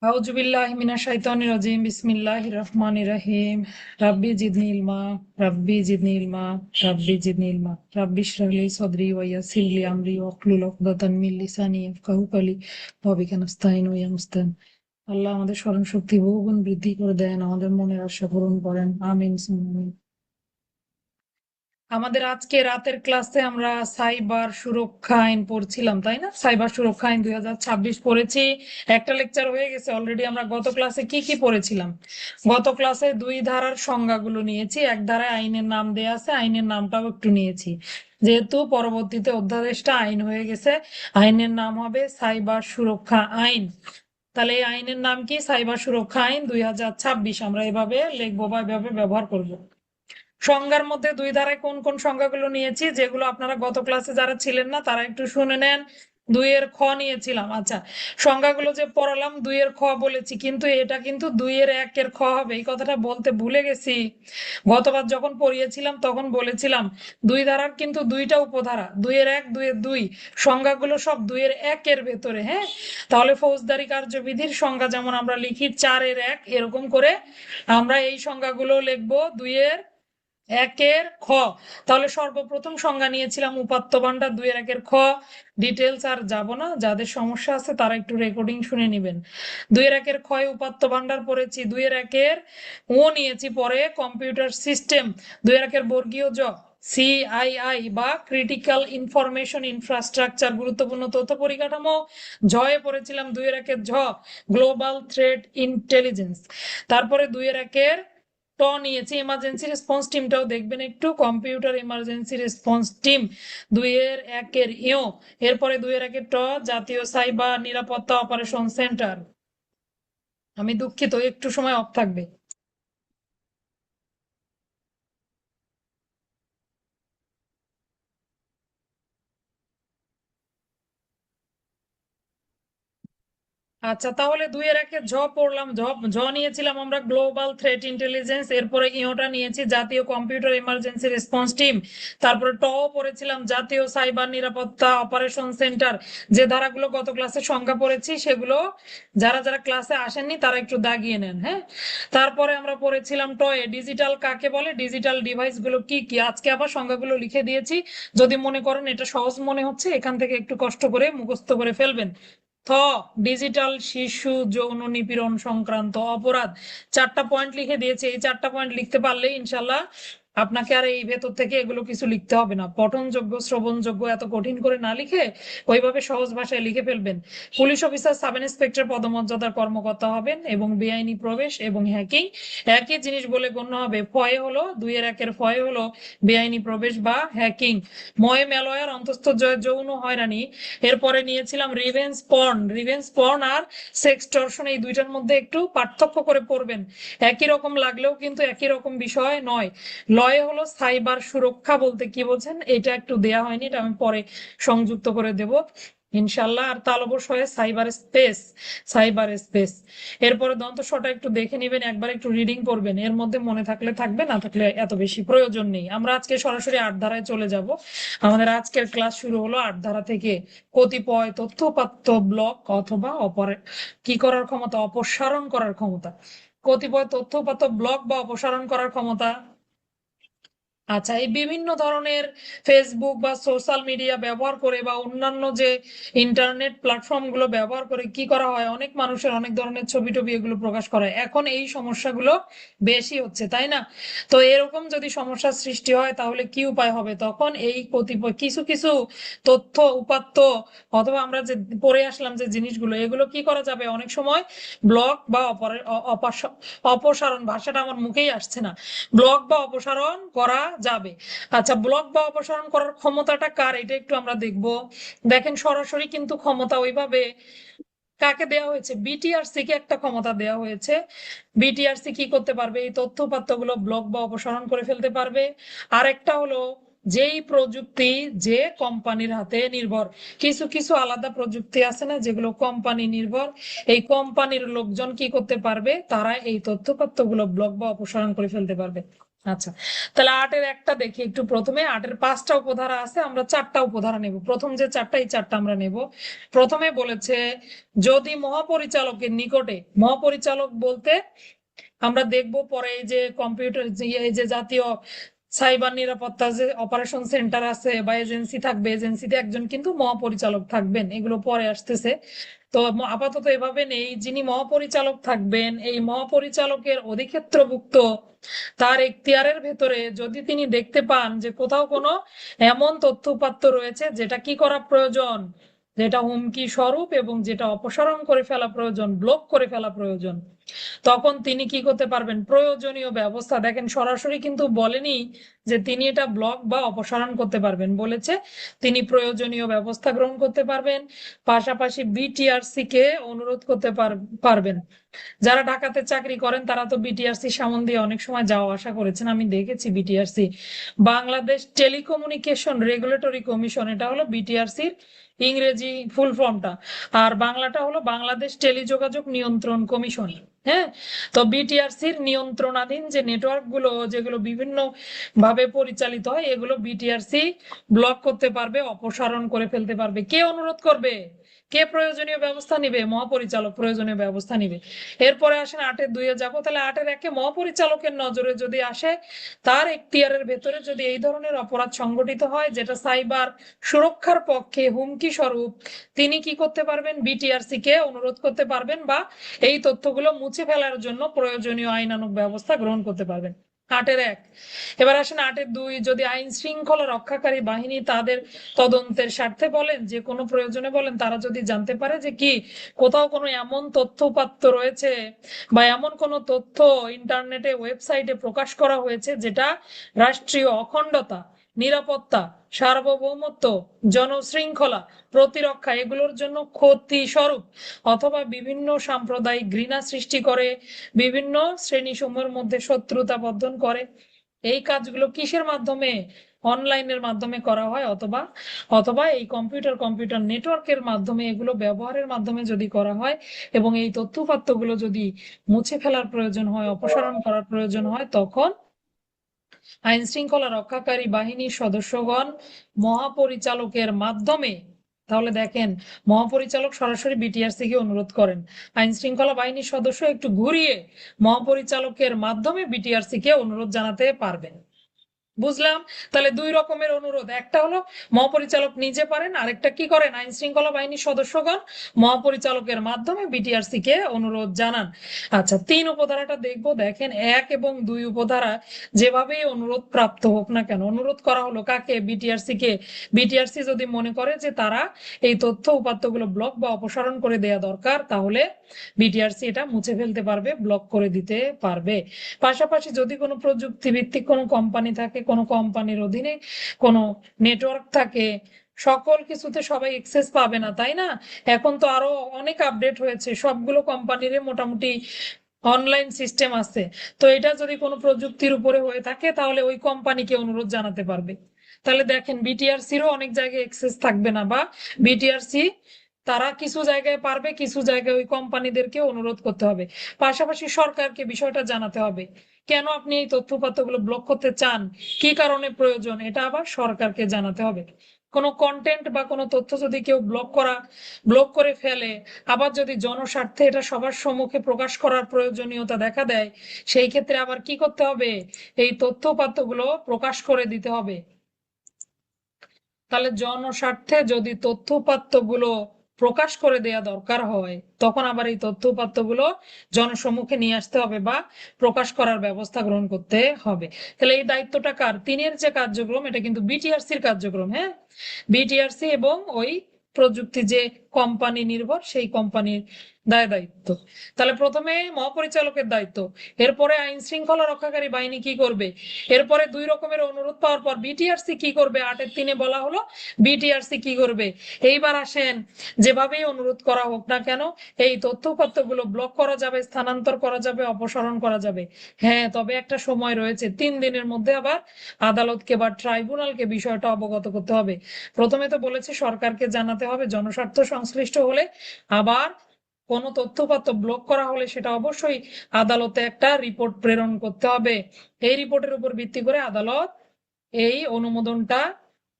আউযুবিল্লাহি মিনাশ শাইতানির রাজিম বিসমিল্লাহির রহমানির রহিম রাব্বি জিদনি ইলমা রাব্বি জিদনি ইলমা রাব্বি জিদনি ইলমা রাব্বি ইশরাহ লি সাদরি ওয়া ইয়াসসির লি আমরি ওয়াহলুল উকদাতাম মিন লিসানি ইয়াফকাহু কওলি ওয়া বিকা নাস্তাইন ওয়া ইয়া মুস্তাইন। আল্লাহ আমাদের স্মরণ শক্তি বহুগুণ বৃদ্ধি করে দেন, আমাদের মনের আশা পূরণ করেন, আমিন সুম্মা আমিন। আমাদের আজকে রাতের ক্লাসে আমরা সাইবার সুরক্ষা আইন পড়ছিলাম, তাই না? সাইবার সুরক্ষা আইন 2026 পড়েছি। একটা লেকচার হয়ে গেছে অলরেডি। আমরা গত ক্লাসে কি কি পড়েছিলাম? গত ক্লাসে দুই ধারার সংজ্ঞাগুলো নিয়েছি, এক ধারায় আইনের নাম দেয়া আছে, আইনের নামটাও একটু নিয়েছি। যেহেতু পরবর্তীতে অধ্যাদেশটা আইন হয়ে গেছে, আইনের নাম হবে সাইবার সুরক্ষা আইন। তাহলে এই আইনের নাম কি? সাইবার সুরক্ষা আইন 2026। আমরা এভাবে লিখবো বা এভাবে ব্যবহার করব। সংজ্ঞার মধ্যে দুই ধারায় কোন কোন সংজ্ঞাগুলো নিয়েছি, যেগুলো আপনারা গত ক্লাসে যারা ছিলেন না তারা একটু শুনে নেন। দুইয়ের খ নিয়েছিলাম। আচ্ছা, সংজ্ঞাগুলো যে পড়ালাম দুইয়ের খ বলেছি, কিন্তু এটা কিন্তু দুইয়ের একের খ হবে, এই কথাটা বলতে ভুলে গেছি। গতবার যখন পড়িয়েছিলাম তখন বলেছিলাম দুই ধারার কিন্তু দুইটা উপধারা, দুইয়ের এক দুইয়ের দুই, সংজ্ঞাগুলো সব দুইয়ের একের ভেতরে। হ্যাঁ, তাহলে ফৌজদারি কার্যবিধির সংজ্ঞা যেমন আমরা লিখি 4-এর 1, এরকম করে আমরা এই সংজ্ঞাগুলো লিখবো দুইয়ের একের খ। তাহলে সর্বপ্রথম সংজ্ঞা নিয়েছিলাম উপাত্ত ভান্ডার 2-এর 1-এর খ। ডিটেলস আর যাব না, যাদের সমস্যা আছে তারা একটু রেকর্ডিং শুনে নিবেন। 2-এর 1-এর খ উপাত্ত ভান্ডার পড়েছি। 2-এর 1-এর ও নিয়েছি পরে কম্পিউটার সিস্টেম। 2-এর 1-এর বর্গীয় জ সিআইআই বা ক্রিটিক্যাল ইনফরমেশন ইনফ্রাস্ট্রাকচার, গুরুত্বপূর্ণ তথ্য পরিকাঠামো। ঝয়ে পড়েছিলাম 2-এর 1-এর ঝ গ্লোবাল থ্রেট ইন্টেলিজেন্স। তারপরে 2-এর 1-এর ট নিয়েছি ইমার্জেন্সি রেসপন্স টিমটাও দেখবেন একটু, কম্পিউটার ইমার্জেন্সি রেসপন্স টিম। 2-এর 1-এর ইও। এরপরে 2-এর 1-এর ট জাতীয় সাইবার নিরাপত্তা অপারেশন সেন্টার। আমি দুঃখিত, একটু সময় অফ থাকবে। আচ্ছা, তাহলে 2-এর 1-এর ঝ পড়লাম। ঝ নিয়েছিলাম আমরা গ্লোবাল থ্রেট ইন্টেলিজেন্স। এরপরে ইওটা নিয়েছি জাতীয় কম্পিউটার ইমার্জেন্সি রেসপন্স টিম। তারপরে ট পড়েছিলাম জাতীয় সাইবার নিরাপত্তা অপারেশন সেন্টার। যে ধারাগুলো গত ক্লাসে সংখ্যা পড়েছি সেগুলো যারা যারা ক্লাসে আসেননি তারা একটু দাগিয়ে নেন। হ্যাঁ, তারপরে আমরা পড়েছিলাম টয়ে ডিজিটাল কাকে বলে, ডিজিটাল ডিভাইস গুলো কি কি। আজকে আবার সংখ্যাগুলো লিখে দিয়েছি, যদি মনে করেন এটা সহজ মনে হচ্ছে এখান থেকে একটু কষ্ট করে মুখস্থ করে ফেলবেন। থ ডিজিটাল শিশু যৌন নিপীড়ন সংক্রান্ত অপরাধ। 4টা পয়েন্ট লিখে দিয়েছে, এই 4টা পয়েন্ট লিখতে পারলে ইনশাল্লাহ আপনাকে আর এই ভেতর থেকে এগুলো কিছু লিখতে হবে না। পঠনযোগ্য শ্রবণযোগ্য এত কঠিন করে না লিখে ওইভাবে সহজ ভাষায় লিখে ফেলবেন। পুলিশ অফিসার সাব ইন্সপেক্টর পদমর্যাদার কর্মকর্তা হবেন এবং বেআইনি প্রবেশ এবং হ্যাকিং একই জিনিস বলে গণ্য হবে। ফয়ে হলো 2-এর 1-এর ফয়ে হলো বেআইনি প্রবেশ বা হ্যাকিং। ময়ে মেলয়ার অন্তস্থ যৌন হয়রানি। এরপরে নিয়েছিলাম রিভেঞ্জ পর্ন আর সেক্সটর্শন। এই দুইটার মধ্যে একটু পার্থক্য করে পড়বেন, একই রকম লাগলেও কিন্তু একই রকম বিষয় নয়। লয়ে হলো সাইবার সুরক্ষা বলতে কি বোঝেন, এটা একটু দেয়া হয়নি, এটা আমি পরে সংযুক্ত করে দেব ইনশাল্লাহ। আর তালবশ হয়ে সাইবার স্পেস। এরপরে দন্ত শটা একটু দেখে নিবেন, একবার একটু রিডিং করবেন, এর মধ্যে মনে থাকলে থাকবে, না থাকলে এত বেশি প্রয়োজন নেই। আমরা আজকে সরাসরি 8 ধারায় চলে যাব। আমাদের আজকের ক্লাস শুরু হলো 8 ধারা থেকে। কতিপয় তথ্যপাত্য ব্লক অথবা কি করার ক্ষমতা, অপসারণ করার ক্ষমতা। কতিপয় তথ্যপাত্য ব্লক বা অপসারণ করার ক্ষমতা। আচ্ছা, এই বিভিন্ন ধরনের ফেসবুক বা সোশ্যাল মিডিয়া ব্যবহার করে বা অন্যান্য যে ইন্টারনেট প্ল্যাটফর্ম গুলো ব্যবহার করে কি করা হয়, অনেক মানুষের অনেক ধরনের ছবি টবি এগুলো প্রকাশ করা হয়। এখন এই সমস্যাগুলো বেশি হচ্ছে, তাই না? তো এরকম যদি সমস্যার সৃষ্টি হয় তাহলে কি উপায় হবে? তখন এই কতিপয় কিছু কিছু তথ্য উপাত্ত অথবা আমরা যে পড়ে আসলাম যে জিনিসগুলো, এগুলো কি করা যাবে? অনেক সময় ব্লক বা অপসারণ, ভাষাটা আমার মুখেই আসছে না, ব্লক বা অপসারণ করা যাবে। আচ্ছা, ব্লক বা অপসারণ করার ক্ষমতাটা কার, এটা একটু আমরা দেখব। দেখেন, সরাসরি কিন্তু ক্ষমতা ওইভাবে কাকে দেওয়া হয়েছে, বিটিআরসি কে একটা ক্ষমতা দেওয়া হয়েছে। বিটিআরসি কি করতে পারবে? এই তথ্য উপাত্তগুলো ব্লক বা অপসারণ করে ফেলতে পারবে। আরেকটা হলো যেই প্রযুক্তি যে কোম্পানির হাতে নির্ভর, কিছু কিছু আলাদা প্রযুক্তি আছে না যেগুলো কোম্পানি নির্ভর, এই কোম্পানির লোকজন কি করতে পারবে? তারা এই তথ্য উপাত্তগুলো ব্লক বা অপসারণ করে ফেলতে পারবে। আচ্ছা, তাহলে আটের একটা দেখি একটু। প্রথমে আটের পাঁচটা উপধারা আছে, আমরা চারটা উপধারা নেব। প্রথম যে চারটা, এই চারটা আমরা নেব। প্রথমে বলেছে, যদি মহাপরিচালকের নিকটে, মহাপরিচালক বলতে আমরা দেখব পরে এই যে কম্পিউটার, এই যে জাতীয় সাইবার নিরাপত্তা যে অপারেশন সেন্টার আছে বা এজেন্সি থাকবে, এজেন্সিতে একজন কিন্তু মহাপরিচালক থাকবেন, এগুলো পরে আসতেছে। তো আপাতত এভাবে নেই, যিনি মহাপরিচালক থাকবেন, এই মহাপরিচালকের অধিক্ষেত্রভুক্ত তার এখতিয়ারের ভেতরে যদি তিনি দেখতে পান যে কোথাও কোনো এমন তথ্য উপাত্ত রয়েছে যেটা কি করা প্রয়োজন, যেটা হুমকি স্বরূপ এবং যেটা অপসারণ করে ফেলা প্রয়োজন, ব্লক করে ফেলা প্রয়োজন, তখন তিনি কি করতে পারবেন, প্রয়োজনীয় ব্যবস্থা। দেখেন, সরাসরি কিন্তু বলেনি যে তিনি এটা ব্লক বা অপসারণ করতে পারবেন, বলেছে তিনি প্রয়োজনীয় ব্যবস্থা গ্রহণ করতে পারবেন। পাশাপাশি বিটিআরসি কে অনুরোধ করতে পারবেন। যারা ঢাকাতে চাকরি করেন তারা তো বিটিআরসি সামন দিয়ে অনেক সময় যাওয়া আসা করেছেন, আমি দেখেছি। BTRC Bangladesh telecommunication regulatory commission, এটা হলো বিটিআরসির ইংরেজি ফুল ফর্মটা। আর বাংলাটা হলো বাংলাদেশ টেলিযোগাযোগ নিয়ন্ত্রণ কমিশন। হ্যাঁ, তো বিটিআরসির নিয়ন্ত্রণাধীন যে নেটওয়ার্ক গুলো, যেগুলো বিভিন্ন ভাবে পরিচালিত হয়, এগুলো বিটিআরসি ব্লক করতে পারবে, অপসারণ করে ফেলতে পারবে। কে অনুরোধ করবে, কে প্রয়োজনীয় ব্যবস্থা নিবে? মহাপরিচালক প্রয়োজনীয় ব্যবস্থা নিবে। এরপরে আসেন আটের দুইয়ে যাব। তাহলে আটের একে, মহাপরিচালকের নজরে যদি আসে, তার এখতিয়ারের ভেতরে যদি এই ধরনের অপরাধ সংঘটিত হয় যেটা সাইবার সুরক্ষার পক্ষে হুমকি স্বরূপ, তিনি কি করতে পারবেন, বিটিআরসি কে অনুরোধ করতে পারবেন বা এই তথ্যগুলো মুছে ফেলার জন্য প্রয়োজনীয় আইনানুগ ব্যবস্থা গ্রহণ করতে পারবেন। আটের এক। এবার আসেন আটের দুই, যদি আইন শৃঙ্খলা রক্ষাকারী বাহিনী তাদের তদন্তের স্বার্থে বলেন, যে কোনো প্রয়োজনে বলেন, তারা যদি জানতে পারে যে কি কোথাও কোনো এমন তথ্য উপাত্ত রয়েছে বা এমন কোনো তথ্য ইন্টারনেটে ওয়েবসাইটে প্রকাশ করা হয়েছে যেটা রাষ্ট্রীয় অখণ্ডতা, নিরাপত্তা, সার্বভৌমত্ব, জনশৃঙ্খলা প্রতিরক্ষা এগুলোর জন্য ক্ষতি স্বরূপ, অথবা বিভিন্ন সাম্প্রদায়িক ঘৃণা সৃষ্টি করে, বিভিন্ন শ্রেণী সমূহের মধ্যে শত্রুতা বর্ধন করে, এই কাজগুলো কিসের মাধ্যমে, অনলাইনের মাধ্যমে করা হয়, অথবা অথবা এই কম্পিউটার নেটওয়ার্কের মাধ্যমে, এগুলো ব্যবহারের মাধ্যমে যদি করা হয়, এবং এই তথ্যপাত্রগুলো যদি মুছে ফেলার প্রয়োজন হয়, অপসারণ করার প্রয়োজন হয়, তখন আইন শৃঙ্খলা রক্ষাকারী বাহিনীর সদস্যগণ মহাপরিচালকের মাধ্যমে, তাহলে দেখেন, মহাপরিচালক সরাসরি বিটিআরসি কে অনুরোধ করেন, আইন শৃঙ্খলা বাহিনীর সদস্য একটু ঘুরিয়ে মহাপরিচালকের মাধ্যমে বিটিআরসি কে অনুরোধ জানাতে পারবেন। বুঝলাম। তাহলে দুই রকমের অনুরোধ, একটা হলো মহাপরিচালক নিজে পারেন, আরেকটা কি করেন, আইন শৃঙ্খলা বাহিনীর সদস্যগণ মহাপরিচালকের মাধ্যমে বিটিআরসি কে অনুরোধ জানান। আচ্ছা, তিন উপধারাটা দেখবো। দেখেন, এক এবং দুই উপধারা যেভাবেই অনুরোধ প্রাপ্ত হোক না কেন, অনুরোধ করা হলো কাকে, বিটিআরসি কে। বিটিআরসি যদি মনে করে যে তারা এই তথ্য উপাত্তগুলো ব্লক বা অপসারণ করে দেয়া দরকার, তাহলে বিটিআরসি এটা মুছে ফেলতে পারবে, ব্লক করে দিতে পারবে। পাশাপাশি যদি কোনো প্রযুক্তি ভিত্তিক কোনো কোম্পানি থাকে, কোনো কোম্পানির অধীনে কোনো নেটওয়ার্ক থাকে, সকল কিছুতে সবাই এক্সেস পাবে না, তাই না? এখন তো আরো অনেক আপডেট হয়েছে, সবগুলো কোম্পানির মোটামুটি অনলাইন সিস্টেম আছে। তো এটা যদি কোনো প্রযুক্তির উপরে হয়ে থাকে, তাহলে ওই কোম্পানিকে অনুরোধ জানাতে পারবে। তাহলে দেখেন, বিটিআরসিরও অনেক জায়গায় এক্সেস থাকবে না, বা বিটিআরসি তারা কিছু জায়গায় পারবে, কিছু জায়গায় ওই কোম্পানিদেরকে অনুরোধ করতে হবে। পাশাপাশি সরকারকে বিষয়টা জানাতে হবে, কেন আপনি এই তথ্যপাত্রগুলো ব্লক করতে চান, কি কারণে প্রয়োজন, এটা আবার সরকারকে জানাতে হবে। কোনো কন্টেন্ট বা কোনো তথ্য যদি কেউ ব্লক করে ফেলে, আবার যদি জনস্বার্থে এটা সবার সম্মুখে প্রকাশ করার প্রয়োজনীয়তা দেখা দেয়, সেই ক্ষেত্রে আবার কি করতে হবে, এই তথ্যপাত্রগুলো প্রকাশ করে দিতে হবে। তাহলে জনস্বার্থে যদি তথ্যপাত্রগুলো প্রকাশ করে দেয়া দরকার হয়, তখন আবার এই তথ্যপাত্রগুলো জনসম্মুখে নিয়ে আসতে হবে বা প্রকাশ করার ব্যবস্থা গ্রহণ করতে হবে। তাহলে এই দায়িত্বটা কার, তিনের যে কার্যক্রম, এটা কিন্তু বিটিআরসির কার্যক্রম। হ্যাঁ, বিটিআরসি এবং ওই প্রযুক্তি যে কোম্পানি নির্ভর, সেই কোম্পানির দায়িত্ব। তাহলে প্রথমে মহাপরিচালকের দায়িত্ব, এরপরে আইন শৃঙ্খলা রক্ষাকারী বাহিনী কি করবে, এরপরে দুই রকমের অনুরোধ পাওয়ার পর বিটিআরসি কি করবে, আটের তিনে বলা হলো বিটিআরসি কি করবে। এইবার আসেন, যেভাবেই অনুরোধ করা হোক না কেন, এই তথ্যপত্রগুলো ব্লক করা যাবে, স্থানান্তর করা যাবে, অপসারণ করা যাবে। হ্যাঁ, তবে একটা সময় রয়েছে, 3 দিনের মধ্যে আবার আদালতকে বা ট্রাইব্যুনালকে বিষয়টা অবগত করতে হবে। প্রথমে তো বলেছে সরকারকে জানাতে হবে, জনস্বার্থ সংশ্লিষ্ট হলে আবার কোনো তথ্যপাত্র ব্লক করা হলে সেটা অবশ্যই আদালতে একটা রিপোর্ট প্রেরণ করতে হবে। এই রিপোর্টের উপর ভিত্তি করে আদালত এই অনুমোদনটা,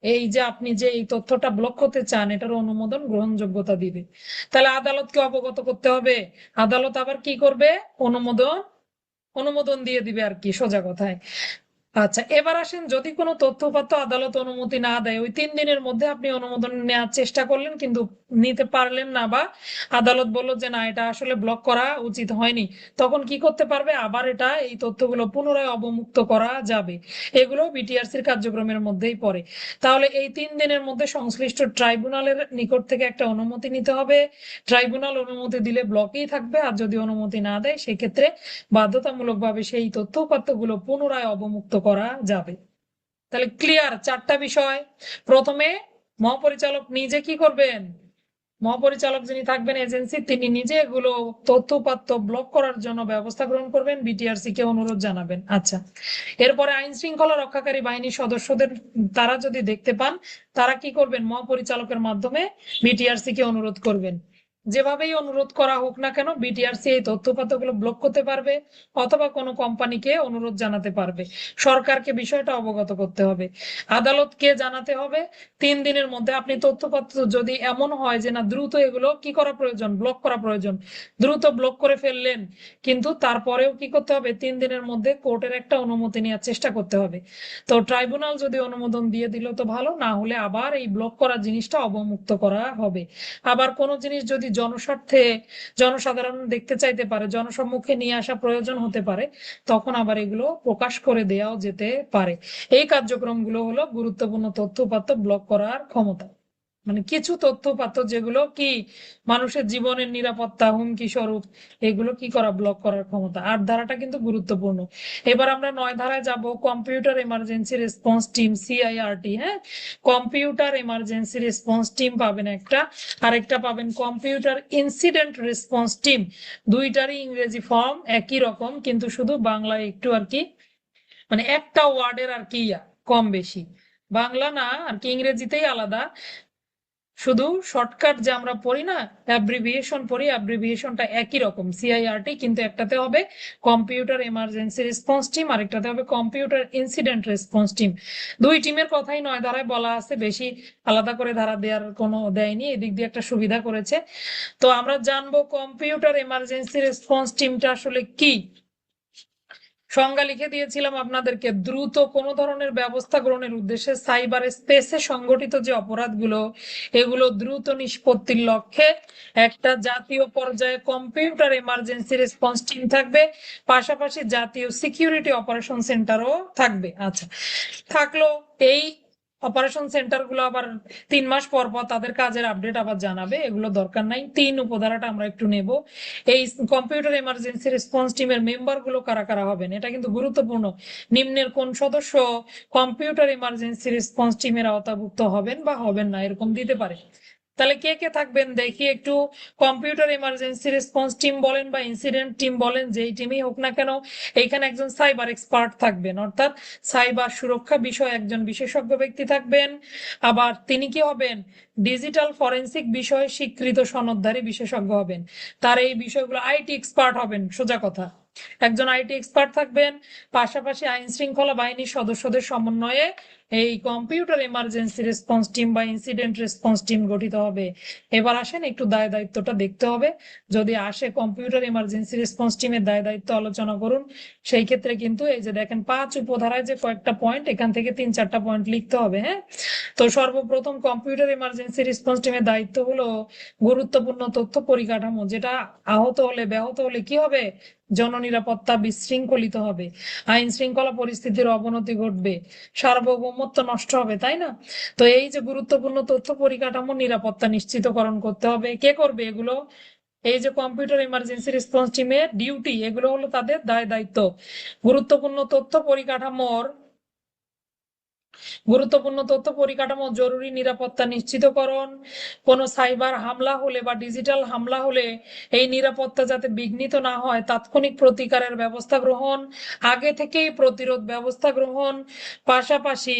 এই যে আপনি যে এই তথ্যটা ব্লক করতে চান এটার অনুমোদন গ্রহণযোগ্যতা দিবে। তাহলে আদালতকে অবগত করতে হবে, আদালত আবার কি করবে, অনুমোদন অনুমোদন দিয়ে দিবে আর কি, সোজা কথায়। আচ্ছা, এবার আসেন, যদি কোনো তথ্যপাত্র আদালত অনুমতি না দেয়, ওই 3 দিনের মধ্যে আপনি অনুমোদন নেওয়ার চেষ্টা করলেন কিন্তু নিতে পারলেন না, বা আদালত বললো যে না এটা আসলে ব্লক করা উচিত হয়নি, তখন কি করতে পারবে, আবার এটা এই তথ্যগুলো পুনরায় অবমুক্ত করা যাবে। এগুলো বিটিআরসির কার্যক্রমের মধ্যেই পড়ে। তাহলে এই 3 দিনের মধ্যে সংশ্লিষ্ট ট্রাইব্যুনালের নিকট থেকে একটা অনুমতি নিতে হবে। ট্রাইব্যুনাল অনুমতি দিলে ব্লকেই থাকবে, আর যদি অনুমতি না দেয় সেক্ষেত্রে বাধ্যতামূলকভাবে সেই তথ্যপাত্রগুলো পুনরায় অবমুক্ত করা যাবে। তাহলে ক্লিয়ার 4টা বিষয়। প্রথমে মহাপরিচালক নিজে কি করবেন, মহাপরিচালক যিনি থাকবেন এজেন্সি, তিনি নিজে এগুলো তথ্যপাত্র ব্লক করার জন্য ব্যবস্থা গ্রহণ করবেন, বিটিআরসি কে অনুরোধ জানাবেন। আচ্ছা, এরপরে আইন শৃঙ্খলা রক্ষাকারী বাহিনীর সদস্যদের তারা যদি দেখতে পান, তারা কি করবেন, মহাপরিচালকের মাধ্যমে বিটিআরসি কে অনুরোধ করবেন। যেভাবেই অনুরোধ করা হোক না কেন, বিটিআরসি এই তথ্যপাত্রগুলো ব্লক করতে পারবে, অথবা কোনো কোম্পানিকে অনুরোধ জানাতে পারবে। সরকারকে বিষয়টা অবগত করতে হবে, আদালতকে জানাতে হবে। 3 দিনের মধ্যে আপনি তথ্যপত্র যদি এমন হয় যে না দ্রুত এগুলো কি করা প্রয়োজন, ব্লক করা প্রয়োজন, দ্রুত ব্লক করে ফেললেন, কিন্তু তারপরেও কি করতে হবে, 3 দিনের মধ্যে কোর্টের একটা অনুমতি নেওয়ার চেষ্টা করতে হবে। তো ট্রাইব্যুনাল যদি অনুমোদন দিয়ে দিল তো ভালো, না হলে আবার এই ব্লক করা জিনিসটা অবমুক্ত করা হবে। আবার কোনো জিনিস যদি জনস্বার্থে জনসাধারণ দেখতে চাইতে পারে, জনসম্মুখে নিয়ে আসা প্রয়োজন হতে পারে, তখন আবার এগুলো প্রকাশ করে দেওয়াও যেতে পারে। এই কার্যক্রমগুলো হলো গুরুত্বপূর্ণ তথ্যপাত্র ব্লক করার ক্ষমতা। মানে কিছু তথ্যপাত্র যেগুলো কি মানুষের জীবনের নিরাপত্তা হুমকি স্বরূপ, এগুলো কি করা, ব্লক করার ক্ষমতা। 8 ধারাটা কিন্তু গুরুত্বপূর্ণ। এবার আমরা 9 ধারায় যাব, কম্পিউটার এমার্জেন্সি রেসপন্স টিম, সিআইআরটি। হ্যাঁ, কম্পিউটার এমার্জেন্সি রেসপন্স টিম পাবেন একটা, আরেকটা পাবেন কম্পিউটার ইনসিডেন্ট রেসপন্স টিম। দুইটারই ইংরেজি ফর্ম একই রকম, কিন্তু শুধু বাংলায় একটু আর কি, মানে একটা ওয়ার্ডের আর কি কম বেশি, বাংলা না আর কি, ইংরেজিতেই আলাদা। শুধু শর্টকাট যে আমরা পড়ি না, অ্যাব্রিভিয়েশন পড়ি, অ্যাব্রিভিয়েশনটা একই রকম, সিআইআরটি, কিন্তু একটাতে হবে কম্পিউটার এমার্জেন্সি রেসপন্স টিম, আরেকটাতে হবে কম্পিউটার ইনসিডেন্ট রেসপন্স টিম। দুই টিমের কথাই 9 ধারায় বলা আছে, বেশি আলাদা করে ধারা দেওয়ার কোনো দেয়নি, এদিক দিয়ে একটা সুবিধা করেছে। তো আমরা জানবো কম্পিউটার এমার্জেন্সি রেসপন্স টিমটা আসলে কি। সংজ্ঞা লিখে দিয়েছিলাম আপনাদেরকে, দ্রুত কোনো ধরনের ব্যবস্থা গ্রহণের উদ্দেশ্যে সাইবার স্পেসে সংগঠিত যে অপরাধগুলো, এগুলো দ্রুত নিষ্পত্তির লক্ষ্যে একটা জাতীয় পর্যায়ে কম্পিউটার এমার্জেন্সি রেসপন্স টিম থাকবে, পাশাপাশি জাতীয় সিকিউরিটি অপারেশন সেন্টারও থাকবে। আচ্ছা, থাকলো। এই অপারেশন সেন্টার গুলো আবার 3 মাস পর পর তাদের কাজের আপডেট আবার জানাবে, এগুলো দরকার নাই। 3 উপধারাটা আমরা একটু নেব। এই কম্পিউটার এমার্জেন্সি রেসপন্স টিমের মেম্বার গুলো কারা কারা হবেন, এটা কিন্তু গুরুত্বপূর্ণ। নিম্নের কোন সদস্য কম্পিউটার এমার্জেন্সি রেসপন্স টিমের আওতাভুক্ত হবেন বা হবেন না, এরকম দিতে পারে। তাহলে কে কে থাকবেন দেখি একটু। কম্পিউটার এমার্জেন্সি রেসপন্স টিম বলেন বা ইনসিডেন্ট টিম বলেন, যেই টিমই হোক না কেন, এইখানে একজন সাইবার এক্সপার্ট থাকবেন, অর্থাৎ সাইবার সুরক্ষা বিষয়ে একজন বিশেষজ্ঞ ব্যক্তি থাকবেন। আবার তিনি কি হবেন, ডিজিটাল ফরেন্সিক বিষয়ে স্বীকৃত সনদধারী বিশেষজ্ঞ হবেন। তার এই বিষয়গুলো আইটি এক্সপার্ট হবেন, সোজা কথা, একজন আইটি এক্সপার্ট থাকবেন। পাশাপাশি আইন শৃঙ্খলা বাহিনীর সদস্যদের সমন্বয়ে এই কম্পিউটার এমার্জেন্সি রেসপন্স টিম বা ইনসিডেন্ট রেসপন্স টিম গঠিত হবে। এবার আসেন একটু দায় দায়িত্বটা দেখতে হবে। যদি আসে কম্পিউটার এমার্জেন্সি রেসপন্স টিমের দায় দায়িত্ব আলোচনা করুন, সেই ক্ষেত্রে কিন্তু এই যে দেখেন 5 উপধারায় যে কয়েকটা পয়েন্ট, এখান থেকে 3-4টা পয়েন্ট লিখতে হবে। হ্যাঁ, তো সর্বপ্রথম কম্পিউটার এমার্জেন্সি রেসপন্স টিমের দায়িত্ব হলো গুরুত্বপূর্ণ তথ্য পরিকাঠামো, যেটা আহত হলে ব্যাহত হলে কি হবে, জননিরাপত্তা বিশৃঙ্খলিত হবে, আইন শৃঙ্খলা পরিস্থিতির অবনতি ঘটবে, সার্বভৌমত্ব নষ্ট হবে, তাই না? তো এই যে গুরুত্বপূর্ণ তথ্য পরিকাঠামো নিরাপত্তা নিশ্চিতকরণ করতে হবে, কে করবে এগুলো, এই যে কম্পিউটার এমার্জেন্সি রেসপন্স টিমের ডিউটি, এগুলো হলো তাদের দায় দায়িত্ব। গুরুত্বপূর্ণ তথ্য পরিকাঠামোর গুরুত্বপূর্ণ তথ্য পরিকাঠামো জরুরি নিরাপত্তা নিশ্চিতকরণ, কোনো সাইবার হামলা হলে বা ডিজিটাল হামলা হলে এই নিরাপত্তা যাতে বিঘ্নিত না হয় তাৎক্ষণিক প্রতিকারের ব্যবস্থা গ্রহণ, আগে থেকেই প্রতিরোধ ব্যবস্থা গ্রহণ, পাশাপাশি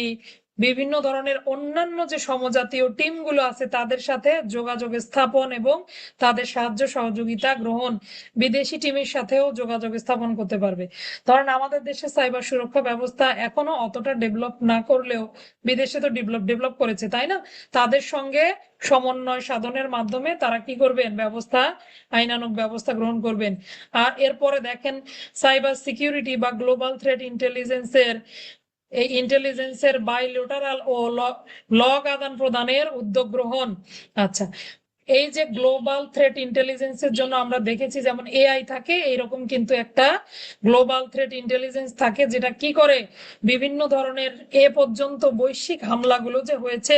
বিভিন্ন ধরনের অন্যান্য যে সমজাতীয় টিমগুলো আছে তাদের সাথে যোগাযোগ স্থাপন এবং তাদের সাহায্য সহযোগিতা গ্রহণ, বিদেশি টিমের সাথেও যোগাযোগ স্থাপন করতে পারবে। ধরেন আমাদের দেশে সাইবার সুরক্ষা ব্যবস্থা এখনো অতটা ডেভেলপ না করলেও বিদেশে তো ডেভেলপ করেছে, তাই না? তাদের সঙ্গে সমন্বয় সাধনের মাধ্যমে তারা কি করবেন, ব্যবস্থা, আইনানুগ ব্যবস্থা গ্রহণ করবেন। আর এরপরে দেখেন সাইবার সিকিউরিটি বা গ্লোবাল থ্রেট ইন্টেলিজেন্সের, এই ইন্টেলিজেন্সের বাইলেটারাল ও লগ আদান প্রদানের উদ্যোগ গ্রহণ। আচ্ছা, এই যে গ্লোবাল থ্রেট ইন্টেলিজেন্সের জন্য আমরা দেখেছি যেমন এআই থাকে, এইরকম কিন্তু একটা গ্লোবাল থ্রেট ইন্টেলিজেন্স থাকে যেটা কি করে, বিভিন্ন ধরনের এ পর্যন্ত বৈশ্বিক হামলাগুলো যে হয়েছে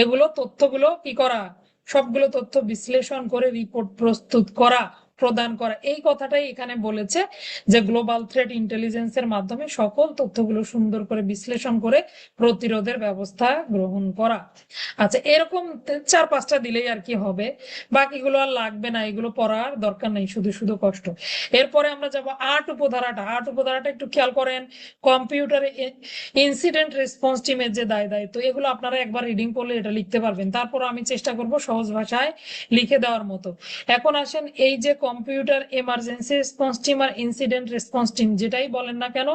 এগুলো তথ্যগুলো কি করা, সবগুলো তথ্য বিশ্লেষণ করে রিপোর্ট প্রস্তুত করা, প্রদান করা। এই কথাটাই এখানে বলেছে যে গ্লোবাল থ্রেট ইন্টেলিজেন্সের মাধ্যমে সকল তথ্যগুলো সুন্দর করে বিশ্লেষণ করে প্রতিরোধের ব্যবস্থা গ্রহণ করা। আচ্ছা, এরকম 4-5টা দিলেই আর কি হবে, বাকিগুলো আর লাগবে না, এগুলো পড়ার দরকার নেই, শুধু শুধু কষ্ট। এরপরে আমরা যাব 8 উপধারাটা একটু খেয়াল করেন। কম্পিউটারে ইনসিডেন্ট রেসপন্স টিমের যে দায়িত্ব, এগুলো আপনারা একবার রিডিং করলে এটা লিখতে পারবেন, তারপর আমি চেষ্টা করব সহজ ভাষায় লিখে দেওয়ার মতো। এখন আসেন, এই যে কম্পিউটার এমার্জেন্সি রেসপন্স টিম আর ইনসিডেন্ট রেসপন্স টিম যেটাই বলেন না কেন,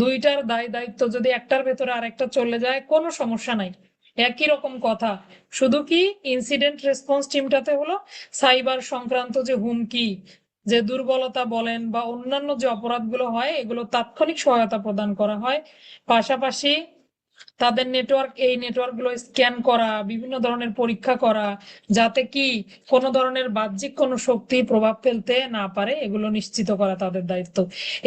দুইটার দায়িত্ব যদি একটার ভেতরে আরেকটা চলে যায় কোনো সমস্যা নাই, একই রকম কথা। শুধু কি ইনসিডেন্ট রেসপন্স টিমটাতে হলো সাইবার সংক্রান্ত যে হুমকি, যে দুর্বলতা বলেন বা অন্যান্য যে অপরাধগুলো হয় এগুলো তাৎক্ষণিক সহায়তা প্রদান করা হয়। পাশাপাশি তাদের এই নেটওয়ার্ক গুলো স্ক্যান করা, বিভিন্ন ধরনের পরীক্ষা করা, যাতে কি কোনো ধরনের বাহ্যিক কোনো শক্তি প্রভাব ফেলতে না পারে, এগুলো নিশ্চিত করা তাদের দায়িত্ব।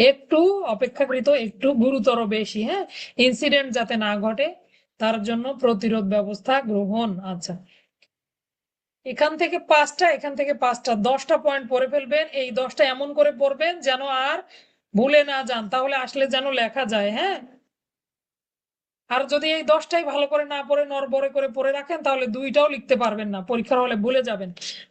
একটু অপেক্ষাকৃত একটু গুরুতর বেশি, হ্যাঁ, ইনসিডেন্ট যাতে না ঘটে তার জন্য প্রতিরোধ ব্যবস্থা গ্রহণ। আচ্ছা, এখান থেকে পাঁচটা, 10টা পয়েন্ট পড়ে ফেলবেন। এই 10টা এমন করে পড়বেন যেন আর ভুলে না যান, তাহলে আসলে যেন লেখা যায়, হ্যাঁ। আর যদি এই 10টাই ভালো করে না পড়ে নড়বড়ে করে পড়ে রাখেন তাহলে 2টাও লিখতে পারবেন না, পরীক্ষার হলে ভুলে যাবেন।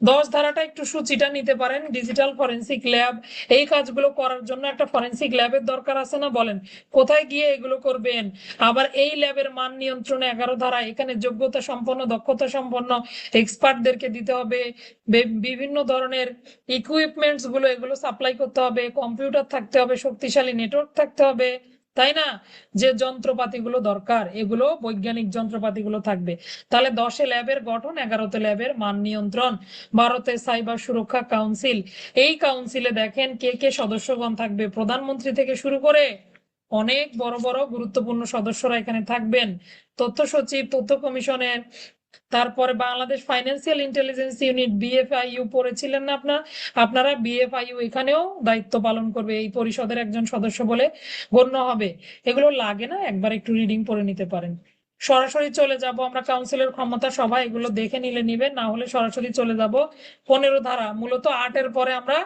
10 ধারাটা একটু সূচিটা নিতে পারেন। ডিজিটাল ফরেন্সিক ল্যাব, এই কাজগুলো করার জন্য একটা ফরেন্সিক ল্যাবের দরকার আছে না, বলেন কোথায় গিয়ে এগুলো করবেন? আবার এই ল্যাবের মান নিয়ন্ত্রণে 11 ধারা, এখানে যোগ্যতা সম্পন্ন দক্ষতা সম্পন্ন এক্সপার্টদেরকে দিতে হবে। বিভিন্ন ধরনের ইকুইপমেন্টস গুলো এগুলো সাপ্লাই করতে হবে, কম্পিউটার থাকতে হবে, শক্তিশালী নেটওয়ার্ক থাকতে হবে, তাই না? যে যন্ত্রপাতিগুলো দরকার এগুলো বৈজ্ঞানিক যন্ত্রপাতিগুলো থাকবে। তাহলে 10-এ ল্যাবের গঠন, 11তে ল্যাবের মান নিয়ন্ত্রণ, 12তে সাইবার সুরক্ষা কাউন্সিল। এই কাউন্সিলে দেখেন কে কে সদস্যগণ থাকবে, প্রধানমন্ত্রী থেকে শুরু করে অনেক বড় বড় গুরুত্বপূর্ণ সদস্যরা এখানে থাকবেন। তথ্য সচিব, তথ্য কমিশনের, তারপরে Bangladesh financial intelligence unit BFIU পড়েছিলেন না আপনারা? বিএফআইইউ এখানেও দায়িত্ব পালন করবে, এই পরিষদের একজন সদস্য বলে গণ্য হবে। এগুলো লাগে না, একবার একটু রিডিং পড়ে নিতে পারেন। সরাসরি চলে যাব আমরা কাউন্সিলের ক্ষমতা সভা, এগুলো দেখে নিলে নিবেন, না হলে সরাসরি চলে যাব 15 ধারা। মূলত 8-এর পরে আমরা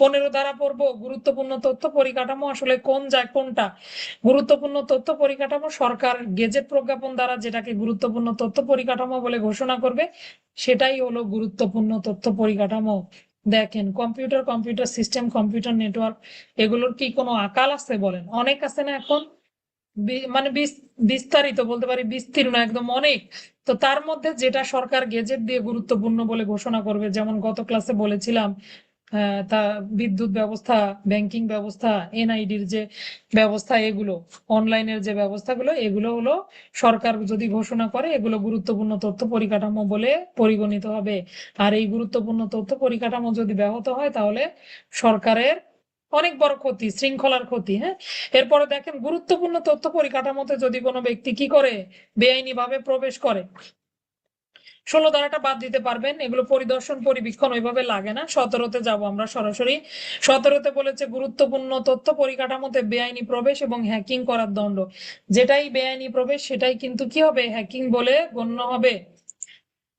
15 ধারা পড়বো। গুরুত্বপূর্ণ তথ্য পরিকাঠামো আসলে কোনটা গুরুত্বপূর্ণ তথ্য পরিকাঠামো? সরকার গেজেট প্রজ্ঞাপন দ্বারা যেটাকে গুরুত্বপূর্ণ তথ্য পরিকাঠামো বলে ঘোষণা করবে সেটাই হলো গুরুত্বপূর্ণ তথ্য পরিকাঠামো। দেখেন, কম্পিউটার সিস্টেম, কম্পিউটার নেটওয়ার্ক, এগুলোর কি কোনো আকাল আছে বলেন? অনেক আছে না এখন, মানে বিস্তারিত বলতে পারি, বিস্তীর্ণ একদম অনেক। তো তার মধ্যে যেটা সরকার গেজেট দিয়ে গুরুত্বপূর্ণ বলে ঘোষণা করবে, যেমন গত ক্লাসে বলেছিলাম, তা বিদ্যুৎ ব্যবস্থা, ব্যাংকিং ব্যবস্থা, এনআইডির যে ব্যবস্থা, এগুলো অনলাইনের যে ব্যবস্থাগুলো, এগুলো হলো সরকার যদি ঘোষণা করে এগুলো গুরুত্বপূর্ণ তথ্য পরিকাঠামো বলে পরিগণিত হবে। আর এই গুরুত্বপূর্ণ তথ্য পরিকাঠামো যদি ব্যাহত হয় তাহলে সরকারের অনেক বড় ক্ষতি, শৃঙ্খলার ক্ষতি, হ্যাঁ। এরপরে দেখেন, গুরুত্বপূর্ণ তথ্য পরিকাঠামোতে যদি কোনো ব্যক্তি কি করে, বেআইনি ভাবে প্রবেশ করে, 16 ধারাটা বাদ দিতে পারবেন, এগুলো পরিদর্শন পরিবীক্ষণ ওইভাবে লাগে না। 17তে যাব আমরা সরাসরি। 17তে বলেছে গুরুত্বপূর্ণ তথ্য পরিকাঠামোতে বেআইনি প্রবেশ এবং হ্যাকিং করার দণ্ড। যেটাই বেআইনি প্রবেশ সেটাই কিন্তু কি হবে, হ্যাকিং বলে গণ্য হবে।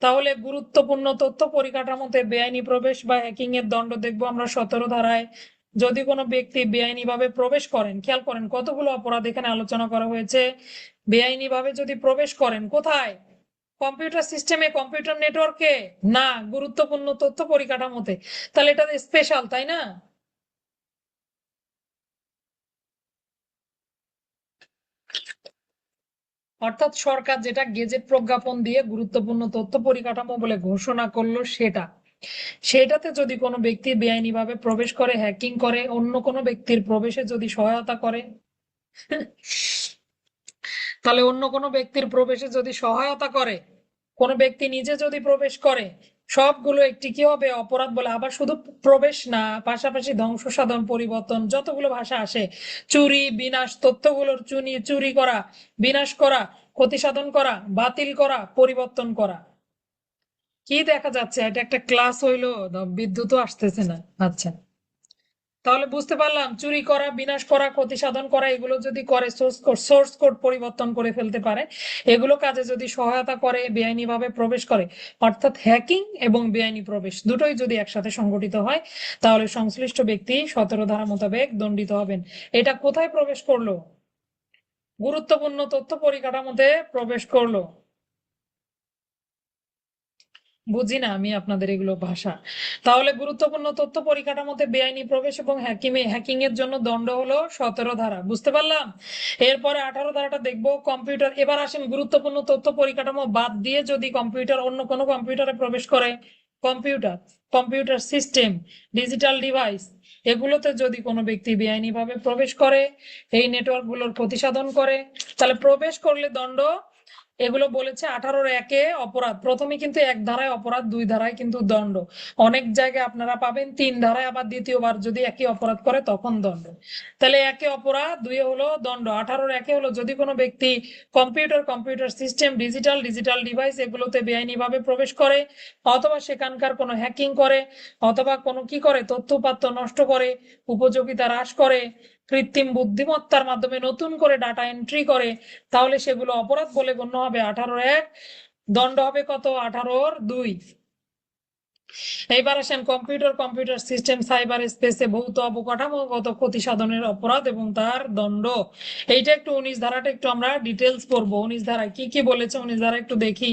তাহলে গুরুত্বপূর্ণ তথ্য পরিকাঠামোতে বেআইনি প্রবেশ বা হ্যাকিং এর দণ্ড দেখবো আমরা 17 ধারায়। যদি কোনো ব্যক্তি বেআইনি ভাবে প্রবেশ করেন, খেয়াল করেন কতগুলো অপরাধ এখানে আলোচনা করা হয়েছে। বেআইনি ভাবে যদি প্রবেশ করেন কোথায়, কম্পিউটার সিস্টেমে, কম্পিউটার নেটওয়ার্কে, না গুরুত্বপূর্ণ তথ্য পরিকাঠামোতে, তাহলে এটা স্পেশাল, তাই না? অর্থাৎ সরকার যেটা গেজেট প্রজ্ঞাপন দিয়ে গুরুত্বপূর্ণ তথ্য পরিকাঠামো বলে ঘোষণা করলো সেটাতে যদি কোনো ব্যক্তি বেআইনিভাবে প্রবেশ করে, হ্যাকিং করে, অন্য কোনো ব্যক্তির প্রবেশে যদি সহায়তা করে, তাহলে অন্য কোনো ব্যক্তির প্রবেশে যদি সহায়তা করে, কোনো ব্যক্তি নিজে যদি প্রবেশ করে, সবগুলো একটি কি হবে? অপরাধ বলে। আবার শুধু প্রবেশ না, পাশাপাশি ধ্বংস সাধন, পরিবর্তন, যতগুলো ভাষা আসে, চুরি, বিনাশ, তথ্যগুলোর চুরি করা, বিনাশ করা, ক্ষতি সাধন করা, বাতিল করা, পরিবর্তন করা। কি দেখা যাচ্ছে? এটা একটা ক্লাস হইলো, বিদ্যুৎও আসতেছে না। আচ্ছা, তাহলে বুঝতে পারলাম চুরি করা, বিনাশ করা, ক্ষতি সাধন করা, এগুলো যদি করে, সোর্স কোড পরিবর্তন করে ফেলতে পারে, এগুলো কাজে যদি সহায়তা করে, বেআইনি ভাবে প্রবেশ করে, অর্থাৎ হ্যাকিং এবং বেআইনি প্রবেশ দুটোই যদি একসাথে সংগঠিত হয়, তাহলে সংশ্লিষ্ট ব্যক্তি 17 ধারা মোতাবেক দণ্ডিত হবেন। এটা কোথায় প্রবেশ করলো? গুরুত্বপূর্ণ তথ্য পরিকাঠামোতে প্রবেশ করলো। বুঝি না আমি আপনাদের এগুলো ভাষা। তাহলে গুরুত্বপূর্ণ তথ্য পরিকাঠামোতে বেআইনি প্রবেশ এবং হ্যাকিং এর জন্য দণ্ড হলো 17 ধারা। বুঝতে পারলাম? এরপরে 18 ধারাটা দেখবো, কম্পিউটার। এবার আসেন, গুরুত্বপূর্ণ তথ্য পরিকাঠামো বাদ দিয়ে যদি কম্পিউটার অন্য কোনো কম্পিউটারে প্রবেশ করে, computer, computer system, digital device, এগুলোতে যদি কোনো ব্যক্তি বেআইনি ভাবে প্রবেশ করে, এই নেটওয়ার্ক গুলোর ক্ষতি সাধন করে, তাহলে প্রবেশ করলে দণ্ড। এগুলো বলেছে 18-এ অপরাধ। প্রথমে কিন্তু 1 ধারায় অপরাধ, 2 ধারায় কিন্তু দণ্ড। অনেক জায়গায় আপনারা পাবেন 3 ধারায়, আবার দ্বিতীয়বার যদি একই অপরাধ করে তখন দণ্ড। তাহলে 1-এ অপরাধ, 2-এ হলো দণ্ড। 18-1-এ হলো যদি কোনো ব্যক্তি কম্পিউটার সিস্টেম, ডিজিটাল ডিভাইস, এগুলোতে বেআইনি ভাবে প্রবেশ করে, অথবা সেখানকার কোনো হ্যাকিং করে, অথবা কোনো কি করে, তথ্য উপাত্ত নষ্ট করে, উপযোগিতা হ্রাস করে, কৃত্রিম বুদ্ধিমত্তার মাধ্যমে নতুন করে ডাটা এন্ট্রি করে, তাহলে সেগুলো অপরাধ বলে গণ্য হবে। 18-1, দণ্ড হবে কত? 18-2। এইবার আসেন, কম্পিউটার সিস্টেম, সাইবার স্পেসে ভৌত অবকাঠামোগত ক্ষতি সাধনের অপরাধ এবং তার দণ্ড। এইটা একটু 19 ধারাটা একটু আমরা ডিটেলস পড়বো। 19 ধারায় কি কি বলেছে, 19 ধারা একটু দেখি।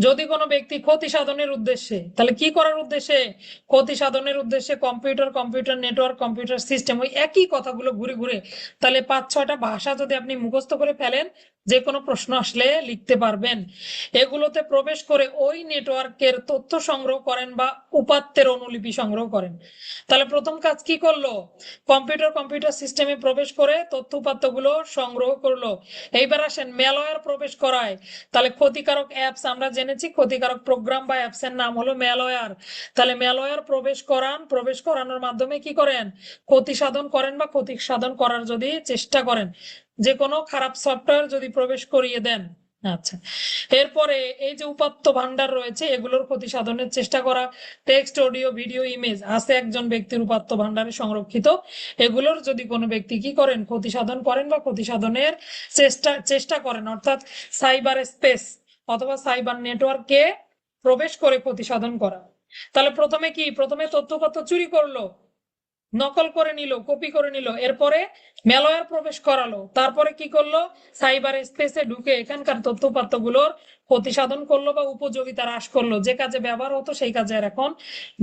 যদি কোনো ব্যক্তি ক্ষতি সাধনের উদ্দেশ্যে, তাহলে কি করার উদ্দেশ্যে? ক্ষতি সাধনের উদ্দেশ্যে কম্পিউটার নেটওয়ার্ক, কম্পিউটার সিস্টেম, ওই একই কথাগুলো ঘুরে ঘুরে, তাহলে 5-6টা ভাষা যদি আপনি মুখস্থ করে ফেলেন, যে কোনো প্রশ্ন আসলে লিখতে পারবেন। এগুলোতে প্রবেশ করে ওই নেটওয়ার্কের তথ্য সংগ্রহ করেন বা উপাত্তের অনুলিপি সংগ্রহ করেন। তাহলে প্রথম কাজ কি করলো? কম্পিউটার সিস্টেমে প্রবেশ করে তথ্য উপাত্তগুলো সংগ্রহ করলো। এইবার আসেন, ম্যালওয়্যার প্রবেশ করায়। তাহলে ক্ষতিকারক অ্যাপস, আমরা জেনেছি ক্ষতিকারক প্রোগ্রাম বা অ্যাপস এর নাম হলো ম্যালওয়্যার। তাহলে ম্যালওয়্যার প্রবেশ করানোর মাধ্যমে কি করেন? ক্ষতি সাধন করেন বা ক্ষতি সাধন করার যদি চেষ্টা করেন, যে কোনো খারাপ সফটওয়্যার যদি প্রবেশ করিয়ে দেন। আচ্ছা, এরপরে এই যে উপাত্ত ভান্ডার রয়েছে, এগুলোর ক্ষতি সাধনের চেষ্টা করা। টেক্সট, অডিও, ভিডিও, ইমেজ আছে একজন ব্যক্তির উপাত্ত ভান্ডারে সংরক্ষিত, এগুলোর যদি কোনো ব্যক্তি কি করেন? ক্ষতি সাধন করেন বা ক্ষতি সাধনের চেষ্টা করেন, অর্থাৎ সাইবার স্পেস অথবা সাইবার নেটওয়ার্কে প্রবেশ করে ক্ষতি সাধন করা। তাহলে প্রথমে তথ্যপত্র চুরি করলো, নকল করে নিল, কপি করে নিল, এরপরে ম্যালওয়্যার প্রবেশ করালো, তারপরে কি করলো? সাইবার স্পেসে ঢুকে এখানকার তথ্যপত্রগুলোর ক্ষতি সাধন করলো বা উপযোগিতা হ্রাস করলো। যে কাজে ব্যবহার হতো সেই কাজে আর এখন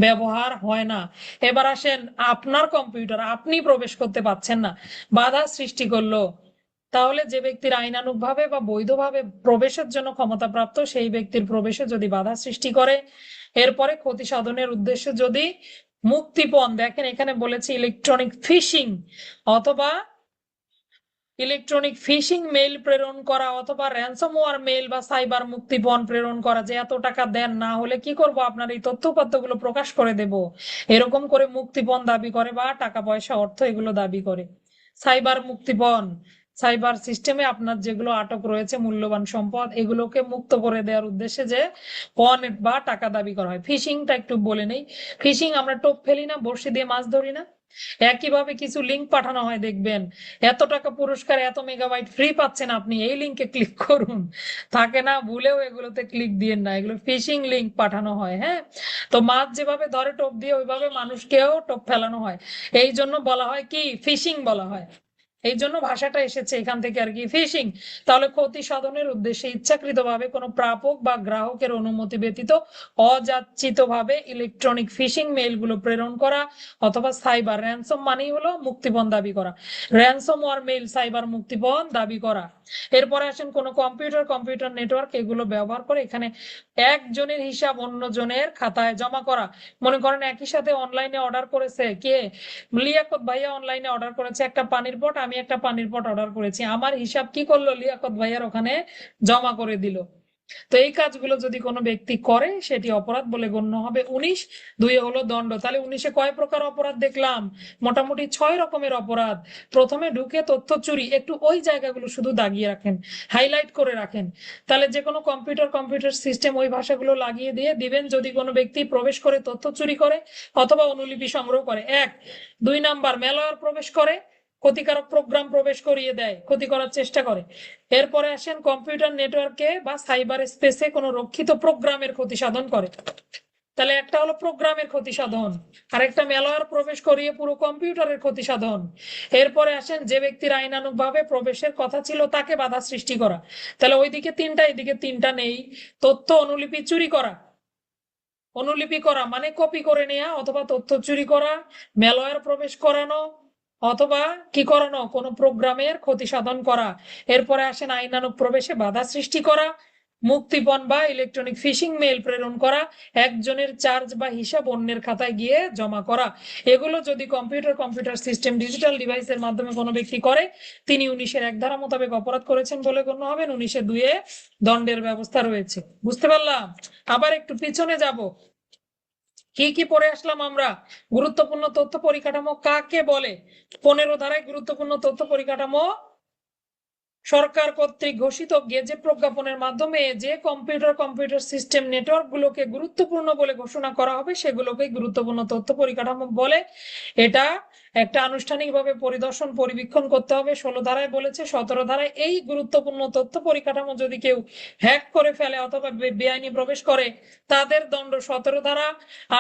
ব্যবহার হয় না। এবার আসেন, আপনার কম্পিউটার আপনি প্রবেশ করতে পারছেন না, বাধা সৃষ্টি করলো। তাহলে যে ব্যক্তির আইনানুগভাবে বা বৈধভাবে প্রবেশের জন্য ক্ষমতাপ্রাপ্ত, সেই ব্যক্তির প্রবেশে যদি বাধা সৃষ্টি করে, এরপরে ক্ষতি সাধনের উদ্দেশ্যে যদি মুক্তিপণ, দেখেন এখানে বলেছে ইলেকট্রনিক ফিশিং মেইল প্রেরণ করা, অথবা র্যানসমওয়্যার মেইল বা সাইবার মুক্তিপণ প্রেরণ করা, যে এত টাকা দেন, না হলে কি করব? আপনার এই তথ্যপত্রগুলো প্রকাশ করে দেব, এরকম করে মুক্তিপণ দাবি করে বা টাকা পয়সা, অর্থ এগুলো দাবি করে। সাইবার মুক্তিপণ, সাইবার সিস্টেমে আপনার যেগুলো আটক রয়েছে মূল্যবান সম্পদ, এগুলোকে মুক্ত করে দেওয়ার উদ্দেশ্যে যে পণ বা টাকা দাবি করা হয়। ফিশিংটা একটু বলে নেই। ফিশিং, আমরা টোপ ফেলি না, বড়শি দিয়ে মাছ ধরি না? একইভাবে কিছু লিঙ্ক পাঠানো হয়, দেখবেন এত টাকা পুরস্কার, এত মেগাবাইট ফ্রি পাচ্ছেন, আপনি এই লিঙ্কে ক্লিক করুন। থাকে না? ভুলেও এগুলোতে ক্লিক দিয়েন না, এগুলো ফিশিং লিঙ্ক পাঠানো হয়। হ্যাঁ, তো মাছ যেভাবে ধরে টোপ দিয়ে, ওইভাবে মানুষকেও টোপ ফেলানো হয়। এই জন্য বলা হয় কি? ফিশিং বলা হয়। এই জন্য ভাষাটা এসেছে এখান থেকে আর কি, ফিশিং। তাহলে ক্ষতি সাধনের উদ্দেশ্যে ইচ্ছাকৃতভাবে কোনো প্রাপক বা গ্রাহকের অনুমতি ব্যতীত অযাচিতভাবে ইলেকট্রনিক ফিশিং মেইলগুলো প্রেরণ করা, অথবা সাইবার র্যানসম মানেই হলো মুক্তিপণ দাবি করা, র্যানসমওয়্যার মেইল সাইবার মুক্তিপণ দাবি করা। এরপরে আসেন কোন কম্পিউটার নেটওয়ার্ক এগুলো ব্যবহার করে এখানে একজনের হিসাব অন্য জনের খাতায় জমা করা। মনে করেন একই সাথে অনলাইনে অর্ডার করেছে কে, লিয়াকত ভাইয়া অনলাইনে অর্ডার করেছে একটা পানির পট, আমি একটা পানির পট অর্ডার করেছি, আমার হিসাব কি করলো, লিয়াকত ভাইয়ার ওখানে জমা করে দিল। তো এই কাজগুলো যদি কোনো ব্যক্তি করে সেটি অপরাধ বলে গণ্য হবে। 19, 2 হলো দণ্ড। তাহলে 19-এ কয় প্রকার অপরাধ দেখলাম? মোটামুটি 6 রকমের অপরাধ। প্রথমে ঢুকে তথ্য চুরি, একটু ওই জায়গাগুলো শুধু দাগিয়ে রাখেন, হাইলাইট করে রাখেন। তাহলে যে কোনো কম্পিউটার সিস্টেম ওই ভাষাগুলো লাগিয়ে দিয়ে দিবেন যদি কোনো ব্যক্তি প্রবেশ করে তথ্য চুরি করে অথবা অনুলিপি সংগ্রহ করে। 1, 2 নাম্বার ম্যালওয়্যার প্রবেশ করে, ক্ষতিকারক প্রোগ্রাম প্রবেশ করিয়ে দেয়, ক্ষতি করার চেষ্টা করে। এরপরে আসেন কম্পিউটার নেটওয়ার্কে বা সাইবার স্পেসে কোনো রক্ষিত প্রোগ্রামের ক্ষতি সাধন করে। তাহলে একটা হলো প্রোগ্রামের ক্ষতি সাধন, আর একটা ম্যালওয়্যার প্রবেশ করিয়ে পুরো কম্পিউটারের ক্ষতি সাধন। এরপরে আসেন যে ব্যক্তির আইনানুগভাবে প্রবেশের কথা ছিল তাকে বাধা সৃষ্টি করা। তাহলে ওইদিকে 3টা, এদিকে 3টা নেই। তথ্য অনুলিপি চুরি করা, অনুলিপি করা মানে কপি করে নেওয়া অথবা তথ্য চুরি করা, ম্যালওয়্যার প্রবেশ করানো অথবা কি করানো, কোনো প্রোগ্রামের ক্ষতি সাধন করা। এরপরে আসেন আইনানুগ প্রবেশে বাধা সৃষ্টি করা, মুক্তিপণ বা ইলেকট্রনিক ফিশিং মেইল প্রেরণ করা, একজনের চার্জ বা হিসাব অন্যের খাতায় গিয়ে জমা করা। এগুলো যদি কম্পিউটার সিস্টেম ডিজিটাল ডিভাইসের মাধ্যমে কোনো ব্যক্তি করে তিনি 19-এর 1 ধারা মোতাবেক অপরাধ করেছেন বলে গণ্য হবেন। 19-এ 2 দণ্ডের ব্যবস্থা রয়েছে। বুঝতে পারলাম? আবার একটু পিছনে যাব, কি কি পড়ে আসলাম আমরা। গুরুত্বপূর্ণ তথ্য পরিকাঠামো কাকে বলে? 15 ধারায় গুরুত্বপূর্ণ তথ্য পরিকাঠামো সরকার কর্তৃক ঘোষিত গেজেট প্রজ্ঞাপনের মাধ্যমে যে কম্পিউটার সিস্টেম নেটওয়ার্ক গুলোকে গুরুত্বপূর্ণ বলে ঘোষণা করা হবে সেগুলোকে গুরুত্বপূর্ণ তথ্য পরিকাঠামো বলে। এটা একটা আনুষ্ঠানিকভাবে পরিদর্শন পরিবীক্ষণ করতে হবে। 16 ধারায় বলেছে, 17 ধারায় এই গুরুত্বপূর্ণ তথ্য পরিকাঠামো যদি কেউ হ্যাক করে ফেলে অথবা বেআইনি প্রবেশ করে তাদের দণ্ড 17 ধারা।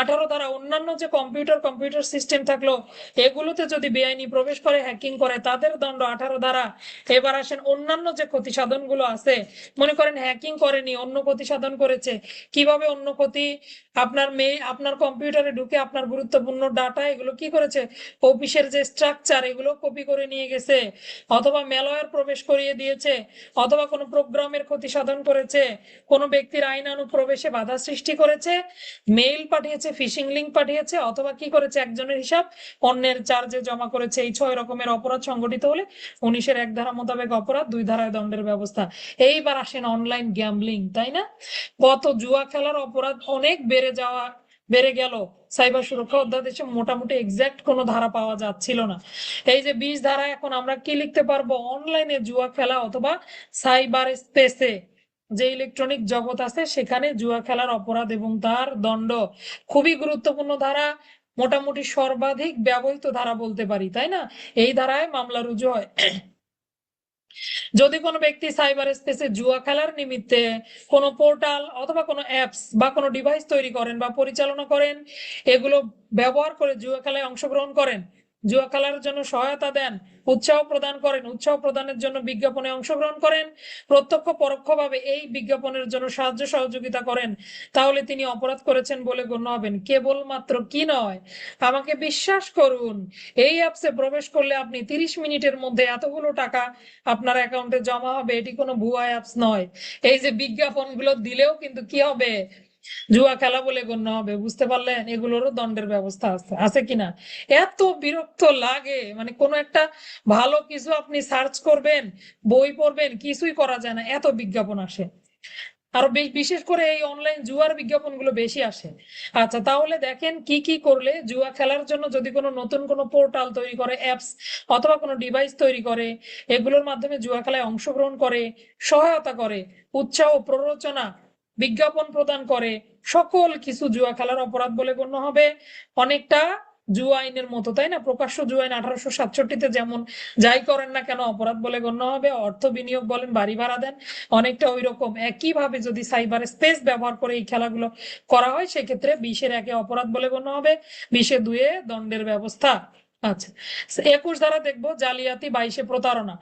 18 ধারা অন্যান্য যে কম্পিউটার সিস্টেম থাকলো এগুলোতে যদি বেআইনি প্রবেশ করে হ্যাকিং করে তাদের দণ্ড 18 ধারা। এবার আসেন অন্যান্য যে ক্ষতি সাধন গুলো আছে, মনে করেন হ্যাকিং করেনি অন্য ক্ষতি সাধন করেছে। কিভাবে অন্য ক্ষতি? আপনার কম্পিউটারে ঢুকে আপনার গুরুত্বপূর্ণ ডাটা এগুলো কি করেছে, অফিসের যে স্ট্রাকচার এগুলো কপি করে নিয়ে গেছে, অথবা ম্যালওয়্যার প্রবেশ করিয়ে দিয়েছে, অথবা কোনো প্রোগ্রামের ক্ষতি সাধন করেছে, কোনো ব্যক্তির আইনানুগ প্রবেশে বাধা সৃষ্টি করেছে, মেইল পাঠিয়েছে, ফিশিং লিংক পাঠিয়েছে, অথবা কি করেছে একজনের হিসাব অন্যের চার্জে জমা করেছে। এই 6 রকমের অপরাধ সংগঠিত হলে 19-এর 1 ধারা মোতাবেক অপরাধ, 2 ধারায় দণ্ডের ব্যবস্থা। এইবার আসেন অনলাইন গ্যাম্বলিং, তাই না? কত জুয়া খেলার অপরাধ অনেক বেড়ে গেল। সাইবার সুরক্ষা অধ্যাদেশে মোটামুটি এক্সাক্ট কোনো ধারা পাওয়া যাচ্ছিল না। এই যে 20 ধারা, এখন আমরা কি লিখতে পারবো? অনলাইনে জুয়া খেলা অথবা সাইবার স্পেসে যে ইলেকট্রনিক জগৎ আছে সেখানে জুয়া খেলার অপরাধ এবং তার দণ্ড। খুবই গুরুত্বপূর্ণ ধারা, মোটামুটি সর্বাধিক ব্যবহৃত ধারা বলতে পারি, তাই না? এই ধারায় মামলা রুজু হয়। যদি কোনো ব্যক্তি সাইবার স্পেসে জুয়া খেলার নিমিত্তে কোনো পোর্টাল অথবা কোনো অ্যাপস বা কোনো ডিভাইস তৈরি করেন বা পরিচালনা করেন, এগুলো ব্যবহার করে জুয়া খেলায় অংশগ্রহণ করেন, জুয়া খেলার জন্য সহায়তা দেন, উৎসাহ প্রদান করেন, উৎসাহ প্রদানের জন্য বিজ্ঞাপনে অংশগ্রহণ করেন, প্রত্যক্ষ পরোক্ষভাবে এই বিজ্ঞাপনের জন্য সাহায্য সহযোগিতা করেন, তাহলে তিনি অপরাধ করেছেন বলে গণ্য হবেন। কেবলমাত্র কি নয়, আমাকে বিশ্বাস করুন, এই অ্যাপসে প্রবেশ করলে আপনি 30 মিনিটের মধ্যে এতগুলো টাকা আপনার অ্যাকাউন্টে জমা হবে, এটি কোনো ভুয়া অ্যাপস নয়। এই যে বিজ্ঞাপনগুলো দিলেও কিন্তু কি হবে, জুয়া খেলা বলে গণ্য হবে। বুঝতে পারলেন? এগুলোরও দণ্ডের ব্যবস্থা আছে, আছে কিনা? এত বিরক্ত লাগে, মানে কোনো একটা ভালো কিছু আপনি সার্চ করবেন, বই পড়বেন, কিছুই করা যায় না, এত বিজ্ঞাপন আসে। আরো বিশেষ করে এই অনলাইন জুয়ার বিজ্ঞাপনগুলো বেশি আসে। আচ্ছা, তাহলে দেখেন কি কি করলে জুয়া খেলার জন্য যদি কোনো নতুন কোনো পোর্টাল তৈরি করে, অ্যাপস অথবা কোনো ডিভাইস তৈরি করে, এগুলোর মাধ্যমে জুয়া খেলায় অংশগ্রহণ করে, সহায়তা করে, উৎসাহ প্ররোচনা বিজ্ঞাপন প্রদান করে, সকল কিছু জুয়া খেলার অপরাধ বলে গণ্য হবে। অনেকটা জুয়া আইনের মতো, তাই না? প্রকাশ্য জুয়া আইন 1867-তে যেমন যাই করেন না কেন অপরাধ বলে গণ্য হবে, অর্থ বিনিয়োগ বলেন, বাড়ি ভাড়া দেন, অনেকটা ওই রকম একইভাবে যদি সাইবার স্পেস ব্যবহার করে এই খেলাগুলো করা হয় সেক্ষেত্রে 20-এর 1 অপরাধ বলে গণ্য হবে, 20-এ 2 দণ্ডের ব্যবস্থা। আচ্ছা, 21 ধারা দেখবো জালিয়াতি, 22-এ প্রতারণা।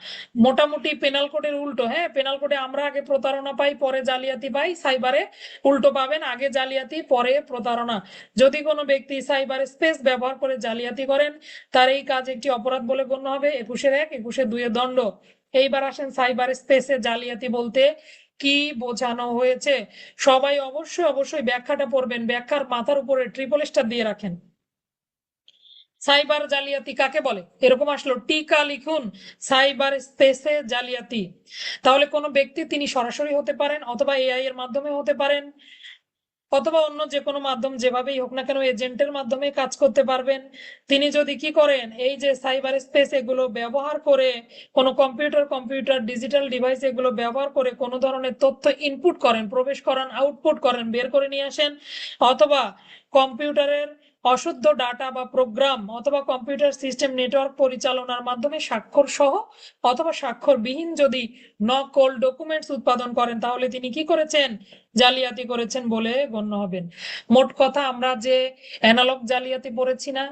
মোটামুটি পেনাল কোডের উল্টো। হ্যাঁ, পেনাল কোডে আমরা আগে প্রতারণা পাই পরে জালিয়াতি পাই, সাইবারে উল্টো পাবেন, আগে জালিয়াতি পরে প্রতারণা। যদি কোনো ব্যক্তি সাইবার স্পেস ব্যবহার করে জালিয়াতি করেন তার এই কাজ একটি অপরাধ বলে গণ্য হবে। 21-এর 1, 21-এ 2 দণ্ড। এইবার আসেন সাইবার স্পেসে জালিয়াতি বলতে কি বোঝানো হয়েছে। সবাই অবশ্যই অবশ্যই ব্যাখ্যাটা পড়বেন, ব্যাখ্যার মাথার উপরে ট্রিপল স্টার দিয়ে রাখেন। সাইবার জালিয়াতি কাকে বলে, এরকম আসলো টিকা লিখুন, সাইবার স্পেসে জালিয়াতি। তাহলে কোনো ব্যক্তি তিনি সরাসরি হতে পারেন, অথবা এআই এর মাধ্যমে হতে পারেন, অথবা অন্য যে কোনো মাধ্যম যেভাবেই হোক না কেন এজেন্টের মাধ্যমে কাজ করতে পারবেন। তিনি যদি কি করেন, এই যে সাইবার স্পেস এগুলো ব্যবহার করে কোনো কম্পিউটার ডিজিটাল ডিভাইস এগুলো ব্যবহার করে কোনো ধরনের তথ্য ইনপুট করেন, প্রবেশ করান, আউটপুট করেন, বের করে নিয়ে আসেন, অথবা কম্পিউটারের অশুদ্ধ ডাটা বা প্রোগ্রাম অথবা কম্পিউটার সিস্টেম নেটওয়ার্ক পরিচালনার মাধ্যমে স্বাক্ষর সহ অথবা স্বাক্ষরবিহীন যদি নকল ডকুমেন্টস উৎপাদন করেন, তাহলে তিনি কি করেছেন, জালিয়াতি করেছেন বলে গণ্য হবেন। মোট কথা আমরা যে অ্যানালগ জালিয়াতি পড়েছি না,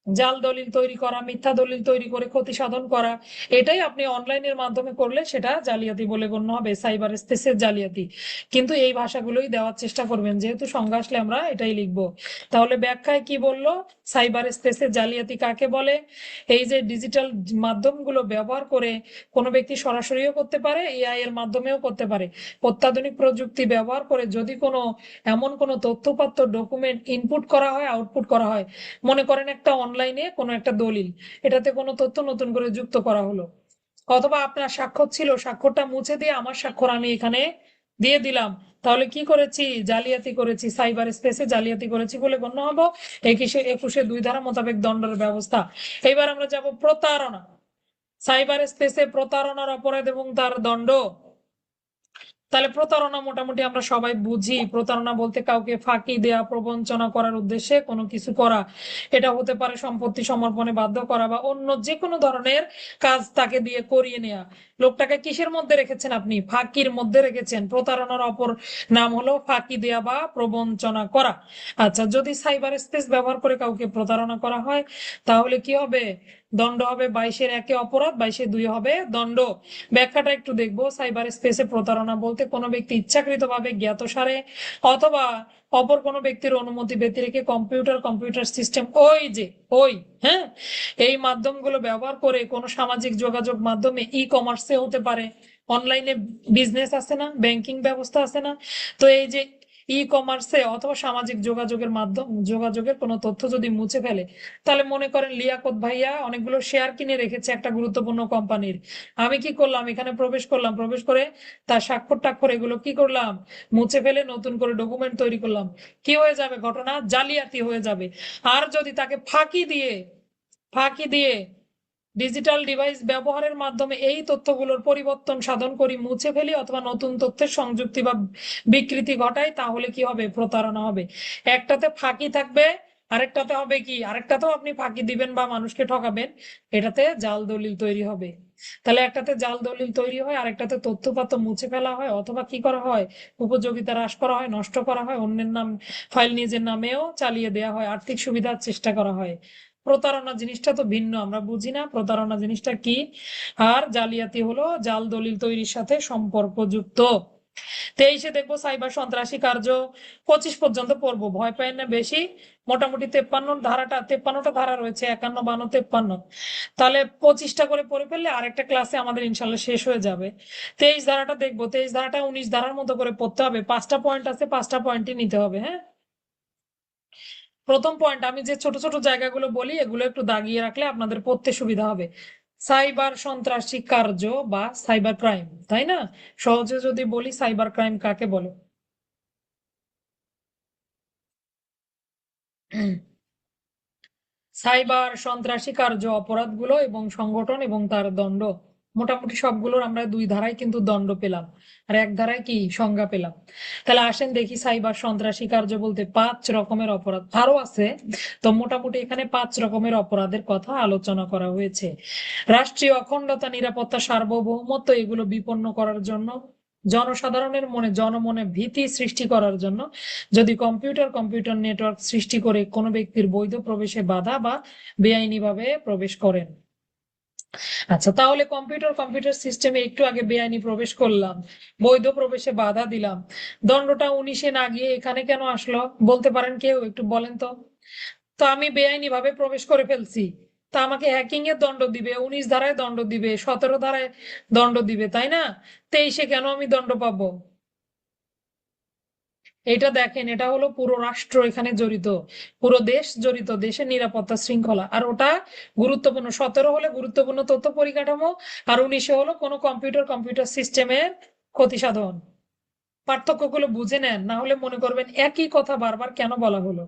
জাল দলিল তৈরি করা, মিথ্যা দলিল তৈরি করে ক্ষতি সাধন করা, এটাই আপনি অনলাইনের মাধ্যমে করলে সেটা জালিয়াতি বলে গণ্য হবে, সাইবার স্পেসের জালিয়াতি। কিন্তু এই ভাষাগুলোই দেওয়ার চেষ্টা করবেন, যেহেতু সংজ্ঞা আসলে আমরা এটাই লিখবো। তাহলে ব্যাখ্যায় কি বললো, সাইবার স্পেসের জালিয়াতি কাকে বলে, এই যে ডিজিটাল মাধ্যমগুলো ব্যবহার করে কোনো ব্যক্তি সরাসরিও করতে পারে, এআই এর মাধ্যমেও করতে পারে। অত্যাধুনিক প্রযুক্তি ব্যবহার করে যদি কোনো এমন কোনো তথ্যপাত্র ডকুমেন্ট ইনপুট করা হয়, আউটপুট করা হয়, মনে করেন একটা অনলাইনে কোনো একটা দলিল, এটাতে কোনো তথ্য নতুন করে যুক্ত করা হলো, অথবা আপনার স্বাক্ষর ছিল, স্বাক্ষরটা মুছে দিয়ে আমার স্বাক্ষর আমি এখানে দিয়ে দিলাম, তাহলে কি করেছি, জালিয়াতি করেছি, সাইবার স্পেসে জালিয়াতি করেছি বলে গণ্য হবো। 21-2 ধারা মোতাবেক দণ্ডের ব্যবস্থা। এবার আমরা যাব প্রতারণা। সাইবার স্পেসে প্রতারণার অপরাধ এবং তার দণ্ড। তাহলে প্রতারণা মোটামুটি আমরা সবাই বুঝি, প্রতারণা বলতে কাউকে ফাঁকি দেয়া, প্রবঞ্চনা করার উদ্দেশ্যে কোনো কিছু করা। এটা হতে পারে সম্পত্তি সমর্পণে বাধ্য করা বা অন্য যে কোনো ধরনের কাজ তাকে দিয়ে করিয়ে নেওয়া। লোকটাকে কিসের মধ্যে রেখেছেন, আপনি ফাঁকির মধ্যে রেখেছেন। প্রতারণার অপর নাম হলো ফাঁকি দেয়া বা প্রবঞ্চনা করা। আচ্ছা, যদি সাইবার স্পেস ব্যবহার করে কাউকে প্রতারণা করা হয়, তাহলে কি হবে, দণ্ড হবে 22-1 অপরাধ, 22-2 হবে দণ্ড। ব্যাখ্যাটা একটু দেখবো। সাইবার স্পেসে প্রতারণা বলতে কোনো ব্যক্তি ইচ্ছাকৃতভাবে জ্ঞাতসারে অথবা অপর কোনো ব্যক্তির অনুমতি ব্যতি রেখে কম্পিউটার সিস্টেম, ওই যে ওই, হ্যাঁ, এই মাধ্যমগুলো ব্যবহার করে কোনো সামাজিক যোগাযোগ মাধ্যমে ই কমার্সে হতে পারে, অনলাইনে বিজনেস আছে না, ব্যাংকিং ব্যবস্থা আছে না, তো এই যে ই কমার্সে অথবা সামাজিক যোগাযোগের কোনো তথ্য যদি মুছে ফেলে, তাহলে মনে করেন লিয়াকত ভাইয়া অনেকগুলো শেয়ার কিনে রেখেছে একটা গুরুত্বপূর্ণ কোম্পানির, আমি কি করলাম, এখানে প্রবেশ করলাম, প্রবেশ করে তার স্বাক্ষর টাক্ষর এগুলো কি করলাম, মুছে ফেলে নতুন করে ডকুমেন্ট তৈরি করলাম, কি হয়ে যাবে, ঘটনা জালিয়াতি হয়ে যাবে। আর যদি তাকে ফাঁকি দিয়ে ডিজিটাল ডিভাইস ব্যবহারের মাধ্যমে এই তথ্যগুলোর পরিবর্তন সাধন করি, মুছে ফেলি অথবা নতুন তথ্যের সংযুক্তি বা বিকৃতি ঘটাই, তাহলে কি হবে, প্রতারণা হবে। একটাতে ফাঁকি থাকবে, আরেকটাতে হবে কি, আরেকটাতেও আপনি ফাঁকি দিবেন বা মানুষকে ঠকাবেন, এটাতে জাল দলিল তৈরি হবে। তাহলে একটাতে জাল দলিল তৈরি হয়, আরেকটাতে তথ্যপাত্র মুছে ফেলা হয়, অথবা কি করা হয়, উপযোগিতা হ্রাস করা হয়, নষ্ট করা হয়, অন্যের নাম ফাইল নিজের নামেও চালিয়ে দেওয়া হয়, আর্থিক সুবিধার চেষ্টা করা হয়। প্রতারণা জিনিসটা তো ভিন্ন, আমরা বুঝি না প্রতারণা জিনিসটা কি। আর জালিয়াতি হলো জাল দলিল তৈরির সাথে সম্পর্কযুক্ত। 23-এ দেখবো সাইবার সন্ত্রাসী কার্য, 25 পর্যন্ত পড়বো, ভয় পায় না বেশি। মোটামুটি 53টা ধারা রয়েছে, 51, 52, 53। তাহলে 25টা করে পড়ে ফেললে আরেকটা ক্লাসে আমাদের ইনশাল্লাহ শেষ হয়ে যাবে। 23 ধারাটা দেখবো, 23 ধারাটা 19 ধারার মতো করে পড়তে হবে, 5টা পয়েন্ট আছে, 5টা পয়েন্টই নিতে হবে, হ্যাঁ। প্রথম পয়েন্ট, আমি যে ছোট ছোট জায়গাগুলো বলি এগুলো একটু দাগিয়ে রাখলে আপনাদের পড়তে সুবিধা হবে। সাইবার সন্ত্রাসী কার্য বা সাইবার ক্রাইম, তাই না, সহজে যদি বলি সাইবার ক্রাইম কাকে বলে। সাইবার সন্ত্রাসী কার্য অপরাধগুলো এবং সংগঠন এবং তার দণ্ড। মোটামুটি সবগুলোর আমরা 2 ধারায় কিন্তু দণ্ড পেলাম, আর 1 ধারায় কি সংজ্ঞা পেলাম। তাহলে আসেন দেখি, সাইবার সন্ত্রাসী কার্য বলতে 5 রকমের অপরাধ, আরো আছে, তো মোটামুটি এখানে 5 রকমের অপরাধের কথা আলোচনা করা হয়েছে। রাষ্ট্রীয় অখণ্ডতা, নিরাপত্তা, সার্বভৌমত্ব এগুলো বিপন্ন করার জন্য, জনসাধারণের জনমনে ভীতি সৃষ্টি করার জন্য, যদি কম্পিউটার নেটওয়ার্ক সৃষ্টি করে কোনো ব্যক্তির বৈধ প্রবেশে বাধা বা বেআইনিভাবে প্রবেশ করেন। আচ্ছা, তাহলে কম্পিউটার সিস্টেমে একটু আগে বেআইনি প্রবেশ করলাম, বৈধ প্রবেশে বাধা দিলাম, দণ্ডটা 19-এ না গিয়ে এখানে কেন আসলো, বলতে পারেন কেউ, একটু বলেন তো। তো আমি বেআইনি ভাবে প্রবেশ করে ফেলছি, তা আমাকে হ্যাকিং এর দণ্ড দিবে, 19 ধারায় দণ্ড দিবে, 17 ধারায় দণ্ড দিবে, তাই না? 23-এ কেন আমি দণ্ড পাবো? এটা দেখেন, এটা হলো পুরো রাষ্ট্র এখানে জড়িত, পুরো দেশ জড়িত, দেশের নিরাপত্তা শৃঙ্খলা। আর ওটা গুরুত্বপূর্ণ, 17 হলে গুরুত্বপূর্ণ তথ্য পরিকাঠামো, আর 19-এ হলো কোনো কম্পিউটার সিস্টেমের ক্ষতি সাধন। পার্থক্যগুলো বুঝে নেন, না হলে মনে করবেন একই কথা বারবার কেন বলা হলো।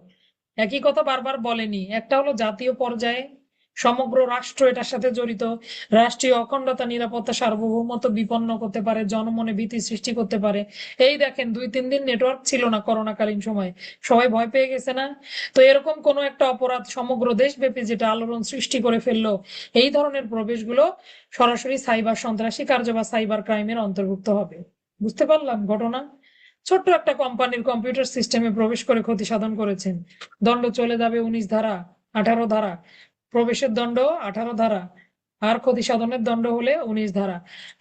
একই কথা বারবার বলেনি। একটা হলো জাতীয় পর্যায়ে, সমগ্র রাষ্ট্র এটার সাথে জড়িত, রাষ্ট্রীয় অখণ্ডতা, নিরাপত্তা, সার্বভৌমত্ব বিপন্ন করতে পারে, জনমনে ভীতি সৃষ্টি করতে পারে। এই দেখেন 2-3 দিন নেটওয়ার্ক ছিল না করোনাকালীন সময়, সবাই ভয় পেয়ে গেছে না? তো এরকম কোনো একটা অপরাধ সমগ্র দেশব্যাপী যেটা আলোড়ন সৃষ্টি করে ফেললো, এই ধরনের প্রবেশগুলো সরাসরি সাইবার সন্ত্রাসী কার্য বা সাইবার ক্রাইমের অন্তর্ভুক্ত হবে। বুঝতে পারলাম ঘটনা? ছোট্ট একটা কোম্পানির কম্পিউটার সিস্টেমে প্রবেশ করে ক্ষতি সাধন করেছেন, দণ্ড চলে যাবে 19 ধারা, 18 ধারা। প্রবেশের দণ্ড 18 ধারা, আর ক্ষতি সাধনের দণ্ড হলে 19 ধারা।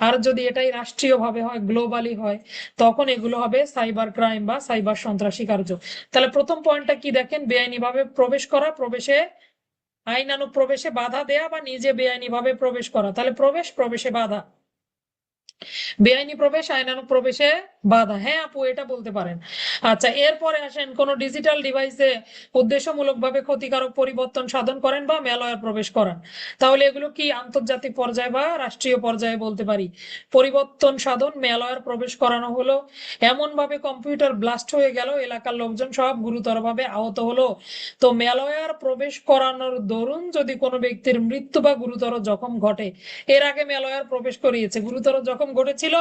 আর যদি এটাই রাষ্ট্রীয় ভাবে হয়, গ্লোবালি হয়, তখন এগুলো হবে সাইবার ক্রাইম বা সাইবার সন্ত্রাসী কার্য। তাহলে প্রথম পয়েন্টটা কি দেখেন, বেআইনি ভাবে প্রবেশ করা, প্রবেশে আইনানুগ প্রবেশে বাধা দেয়া বা নিজে বেআইনি ভাবে প্রবেশ করা। তাহলে প্রবেশে বাধা, বেআইনি প্রবেশ আইনানুগ প্রবেশে বাধা। হ্যাঁ আপু, এটা বলতে পারেন। আচ্ছা, এরপরে আসেন, কোন ডিজিটাল ডিভাইসে উদ্দেশ্যমূলকভাবে ক্ষতিকারক পরিবর্তন সাধন করেন বা ম্যালওয়্যার প্রবেশ করান। তাহলে এগুলো কি আন্তর্জাতিক পর্যায়ে বা রাষ্ট্রীয় পর্যায়ে বলতে পারি। পরিবর্তন সাধন, ম্যালওয়্যার প্রবেশ করানো হলো এমন ভাবে কম্পিউটার ব্লাস্ট হয়ে গেল, এলাকার লোকজন সব গুরুতরভাবে আহত হলো। তো ম্যালওয়্যার প্রবেশ করানোর দরুন যদি কোনো ব্যক্তির মৃত্যু বা গুরুতর জখম ঘটে, এর আগে ম্যালওয়্যার প্রবেশ করিয়েছে, গুরুতর জখম ঘটেছিল?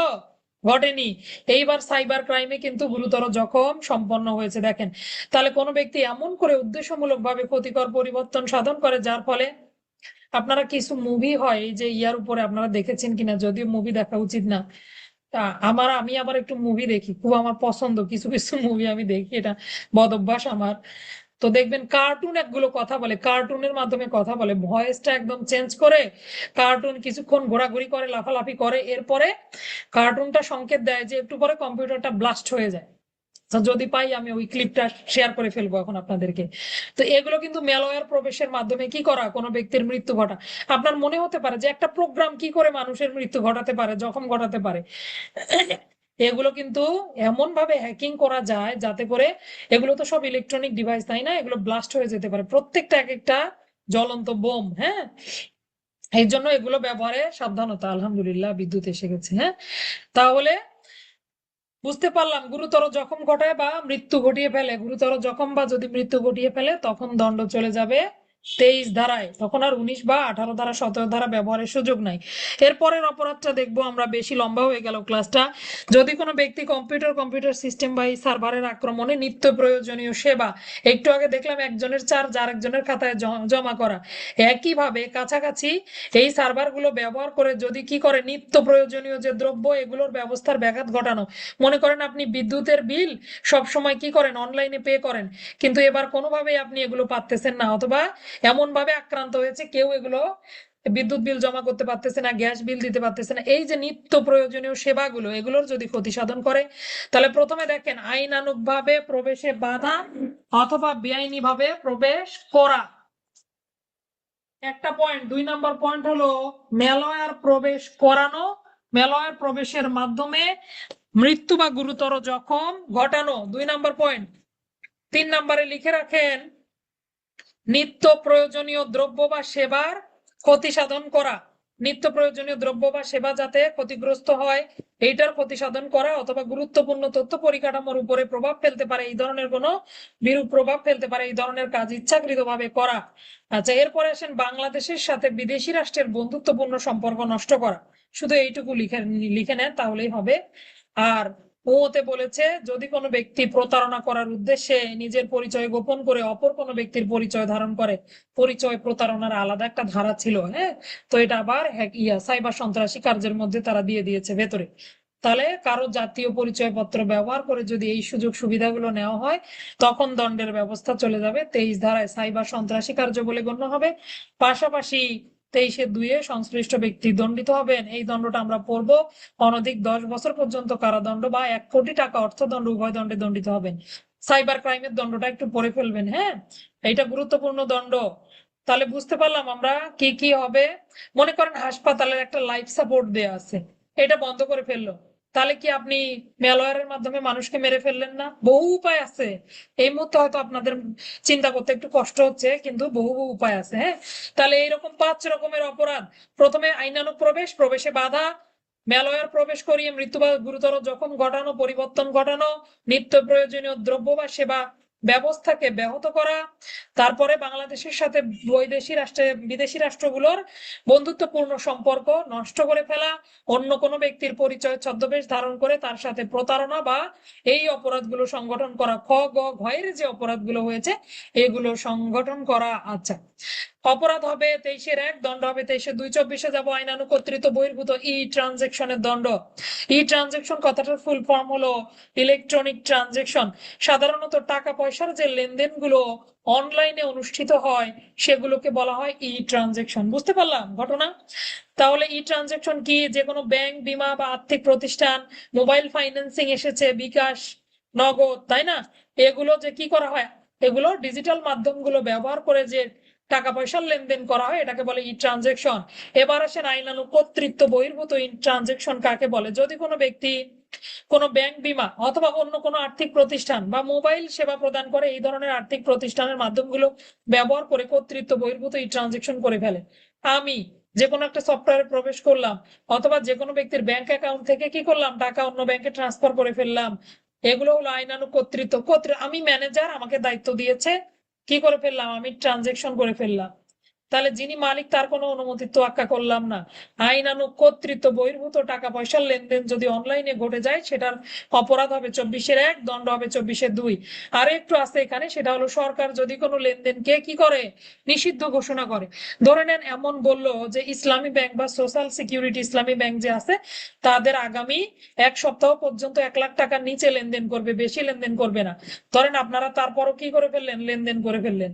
ঘটেনি। এইবার সাইবার ক্রাইমে কিন্তু গুরুতর জখম সম্পন্ন হয়েছে, দেখেন। তাহলে কোনো ব্যক্তি এমন করে উদ্দেশ্যমূলক ভাবে ক্ষতিকর পরিবর্তন সাধন করে, যার ফলে আপনারা কিছু মুভি হয় এই যে ইয়ার উপরে, আপনারা দেখেছেন কিনা, যদিও মুভি দেখা উচিত না। তা আমি আবার একটু মুভি দেখি, খুব আমার পছন্দ, কিছু কিছু মুভি আমি দেখি, এটা বদ অভ্যাস আমার। তো দেখবেন কার্টুন একগুলো কথা বলে, কার্টুনের মাধ্যমে কথা বলে, ভয়েসটা একদম চেঞ্জ করে, কার্টুন কিছুক্ষণ ঘোরাঘুরি করে, লাফালাফি করে, এরপরে কার্টুনটা সংকেত দেয় যে একটু পরে কম্পিউটারটা ব্লাস্ট হয়ে যায়। তো যদি পাই আমি ওই ক্লিপটা শেয়ার করে ফেলবো এখন আপনাদেরকে। তো এগুলো কিন্তু ম্যালওয়্যার প্রবেশের মাধ্যমে কি করা, কোনো ব্যক্তির মৃত্যু ঘটা। আপনার মনে হতে পারে যে একটা প্রোগ্রাম কি করে মানুষের মৃত্যু ঘটাতে পারে, জখম ঘটাতে পারে। এগুলো কিন্তু এমন ভাবে হ্যাকিং করা যায় যাতে করে, এগুলো তো সব ইলেকট্রনিক ডিভাইস, তাই না? এগুলো ব্লাস্ট হয়ে যেতে পারে, প্রত্যেকটা এক একটা জ্বলন্ত বোম। হ্যাঁ, এই জন্য এগুলো ব্যবহারে সাবধানতা। আলহামদুলিল্লাহ বিদ্যুৎ এসে গেছে। হ্যাঁ, তাহলে বুঝতে পারলাম, গুরুতর জখম ঘটায় বা মৃত্যু ঘটিয়ে ফেলে, গুরুতর জখম বা যদি মৃত্যু ঘটিয়ে ফেলে তখন দণ্ড চলে যাবে 23 ধারায়, তখন আর 19 বা 18 ধারা, 17 ধারা ব্যবহারের সুযোগ নাই। এরপরের অপরাধটা দেখবো আমরা, বেশি লম্বা হয়ে গেল ক্লাসটা। যদি কোনো ব্যক্তি কম্পিউটার সিস্টেম বা এই সার্ভারের আক্রমণে নিত্য প্রয়োজনীয় সেবা, একটু আগে দেখলাম একজনের চার্জ আরেকজনের খাতায় জমা করা, একইভাবে কাছাকাছি এই সার্ভারগুলো ব্যবহার করে যদি কি করে, নিত্য প্রয়োজনীয় যে দ্রব্য এগুলোর ব্যবস্থার ব্যাঘাত ঘটানো। মনে করেন আপনি বিদ্যুতের বিল সব সময় কি করেন, অনলাইনে পে করেন, কিন্তু এবার কোনোভাবেই আপনি এগুলো পাচ্ছেন না, অথবা এমন ভাবে আক্রান্ত হয়েছে কেউ এগুলো বিদ্যুৎ বিল জমা করতে পারতেছে না, গ্যাস বিল দিতে পারতেছে না, এই যে নিত্য প্রয়োজনীয় সেবাগুলো এগুলোর যদি ক্ষতি সাধন করে, তাহলে প্রথমে দেখেন আইনানুগ ভাবে প্রবেশে বাধা অথবা বেআইনি ভাবে প্রবেশ করা, একটা পয়েন্ট। 2 নম্বর পয়েন্ট হলো ম্যালওয়্যার প্রবেশ করানো, ম্যালওয়্যার প্রবেশের মাধ্যমে মৃত্যু বা গুরুতর জখম ঘটানো, 2 নম্বর পয়েন্ট। 3 নম্বরে লিখে রাখেন নিত্য প্রয়োজনীয় দ্রব্য বা সেবার ক্ষতি সাধন করা, নিত্য প্রয়োজনীয় দ্রব্য বা সেবা যাতে ক্ষতিগ্রস্ত হয় এইটার ক্ষতি সাধন করা, অথবা গুরুত্বপূর্ণ তথ্য পরিকাঠামোর উপরে প্রভাব ফেলতে পারে এই ধরনের কোনো বিরূপ প্রভাব ফেলতে পারে এই ধরনের কাজ ইচ্ছাকৃতভাবে করা। আচ্ছা, এরপরে আসেন বাংলাদেশের সাথে বিদেশি রাষ্ট্রের বন্ধুত্বপূর্ণ সম্পর্ক নষ্ট করা। শুধু এইটুকু লিখে লিখে নেন তাহলেই হবে। আর ওতে বলেছে যদি কোনো ব্যক্তি প্রতারণা করার উদ্দেশ্যে নিজের পরিচয় গোপন করে অপর কোনো ব্যক্তির পরিচয় ধারণ করে, পরিচয় প্রতারণার আলাদা একটা ধারা ছিল। হ্যাঁ, তো এটা আবার সাইবার সন্ত্রাসী কার্যের মধ্যে তারা দিয়ে দিয়েছে ভেতরে। তাহলে কারো জাতীয় পরিচয়পত্র ব্যবহার করে যদি এই সুযোগ সুবিধাগুলো নেওয়া হয়, তখন দণ্ডের ব্যবস্থা চলে যাবে 23 ধারায়, সাইবার সন্ত্রাসী কার্য বলে গণ্য হবে। পাশাপাশি 23-এর 2-এ সংশ্লিষ্ট ব্যক্তি দণ্ডিত হবেন, এই দণ্ডটা আমরা পড়বো অনধিক 10 বছর পর্যন্ত কারাদণ্ড বা 1 কোটি টাকা অর্থদণ্ড, উভয় দণ্ডে দণ্ডিত হবেন। সাইবার ক্রাইমের দণ্ডটা একটু পড়ে ফেলবেন। হ্যাঁ, এটা গুরুত্বপূর্ণ দণ্ড। তাহলে বুঝতে পারলাম আমরা কি কি হবে। মনে করেন হাসপাতালের একটা লাইফ সাপোর্ট দেয়া আছে, এটা বন্ধ করে ফেললো, তাহলে কি আপনি ম্যালওয়্যারের মাধ্যমে মানুষকে মেরে ফেললেন না? বহু উপায় আছে। এই মুহূর্তে হয়তো আপনাদের চিন্তা করতে একটু কষ্ট হচ্ছে, কিন্তু বহু বহু উপায় আছে। হ্যাঁ, তাহলে এইরকম 5 রকমের অপরাধ: প্রথমে আইনানুগ প্রবেশ, প্রবেশে বাধা, ম্যালওয়্যার প্রবেশ করিয়ে মৃত্যু বা গুরুতর জখম ঘটানো, পরিবর্তন ঘটানো, নিত্য প্রয়োজনীয় দ্রব্য বা সেবা ব্যবস্থাকে ব্যাহত করা। তারপরে বাংলাদেশের সাথে বিদেশি রাষ্ট্রগুলোর বন্ধুত্বপূর্ণ সম্পর্ক নষ্ট করে ফেলা, অন্য কোনো ব্যক্তির পরিচয় ছদ্মবেশ ধারণ করে তার সাথে প্রতারণা বা এই অপরাধগুলো সংগঠন করা। ঘয়ের যে অপরাধগুলো হয়েছে এগুলো সংগঠন করা। আচ্ছা, অপরাধ হবে 23-1, দণ্ড হবে 23-2। 24-এ যাবো আইনানুগ কর্তৃত্ব বহির্ভূত ই ট্রানজেকশনের দণ্ড। ই ট্রানজেকশন কথাটার ফুল ফর্ম হলো ইলেকট্রনিক ট্রানজেকশন। সাধারণত টাকা পয়সার যে লেনদেনগুলো অনলাইনে অনুষ্ঠিত হয় সেগুলোকে বলা হয় ই ট্রানজেকশন। বুঝতে পারলাম ঘটনা? তাহলে ই ট্রানজেকশন কি? যে কোনো ব্যাংক, বীমা বা আর্থিক প্রতিষ্ঠান, মোবাইল ফাইন্যান্সিং এসেছে, বিকাশ, নগদ, তাই না? এগুলো যে কি করা হয়, এগুলো ডিজিটাল মাধ্যমগুলো ব্যবহার করে যে টাকা পয়সার লেনদেন করা হয় এটাকে বলে ই ট্রানজেকশন। এবার আসেন আইনানুগ কর্তৃত্ব বহির্ভূত ই ট্রানজেকশন কাকে বলে? যদি কোনো ব্যক্তি কোনো ব্যাংক, বীমা অথবা অন্য কোনো আর্থিক প্রতিষ্ঠান বা মোবাইল সেবা প্রদান করে এই ধরনের আর্থিক প্রতিষ্ঠানের মাধ্যমগুলো ব্যবহার করে কর্তৃত্ব বহির্ভূত ই ট্রানজেকশন করে ফেলে। আমি যে কোনো একটা সফটওয়্যারে প্রবেশ করলাম, অথবা যে কোনো ব্যক্তির ব্যাংক অ্যাকাউন্ট থেকে কি করলাম, টাকা অন্য ব্যাংকে ট্রান্সফার করে ফেললাম। এগুলো হলো আইনানুগ কর্তৃত্ব। আমি ম্যানেজার, আমাকে দায়িত্ব দিয়েছে, কি করে ফেললাম, আমি ট্রানজেকশন করে ফেললাম। তাহলে যিনি মালিক তার কোনো অনুমতি তোয়াক্কা করলাম না। আইনানুগ কর্তৃত্ব বহির্ভূত টাকা পয়সার লেনদেন যদি অনলাইনে ঘটে যায় সেটার অপরাধ হবে 24-1, দণ্ড হবে 24-2। আর একটু আছে এখানে, সেটা হলো সরকার যদি কোনো লেনদেনকে কি করে, নিষিদ্ধ ঘোষণা করে। ধরে নেন এমন বললো যে ইসলামী ব্যাংক বা সোশ্যাল সিকিউরিটি ইসলামী ব্যাংক যে আছে তাদের আগামী 1 সপ্তাহ পর্যন্ত 1 লাখ টাকার নিচে লেনদেন করবে, বেশি লেনদেন করবে না। ধরেন আপনারা তারপরও কি করে ফেললেন, লেনদেন করে ফেললেন।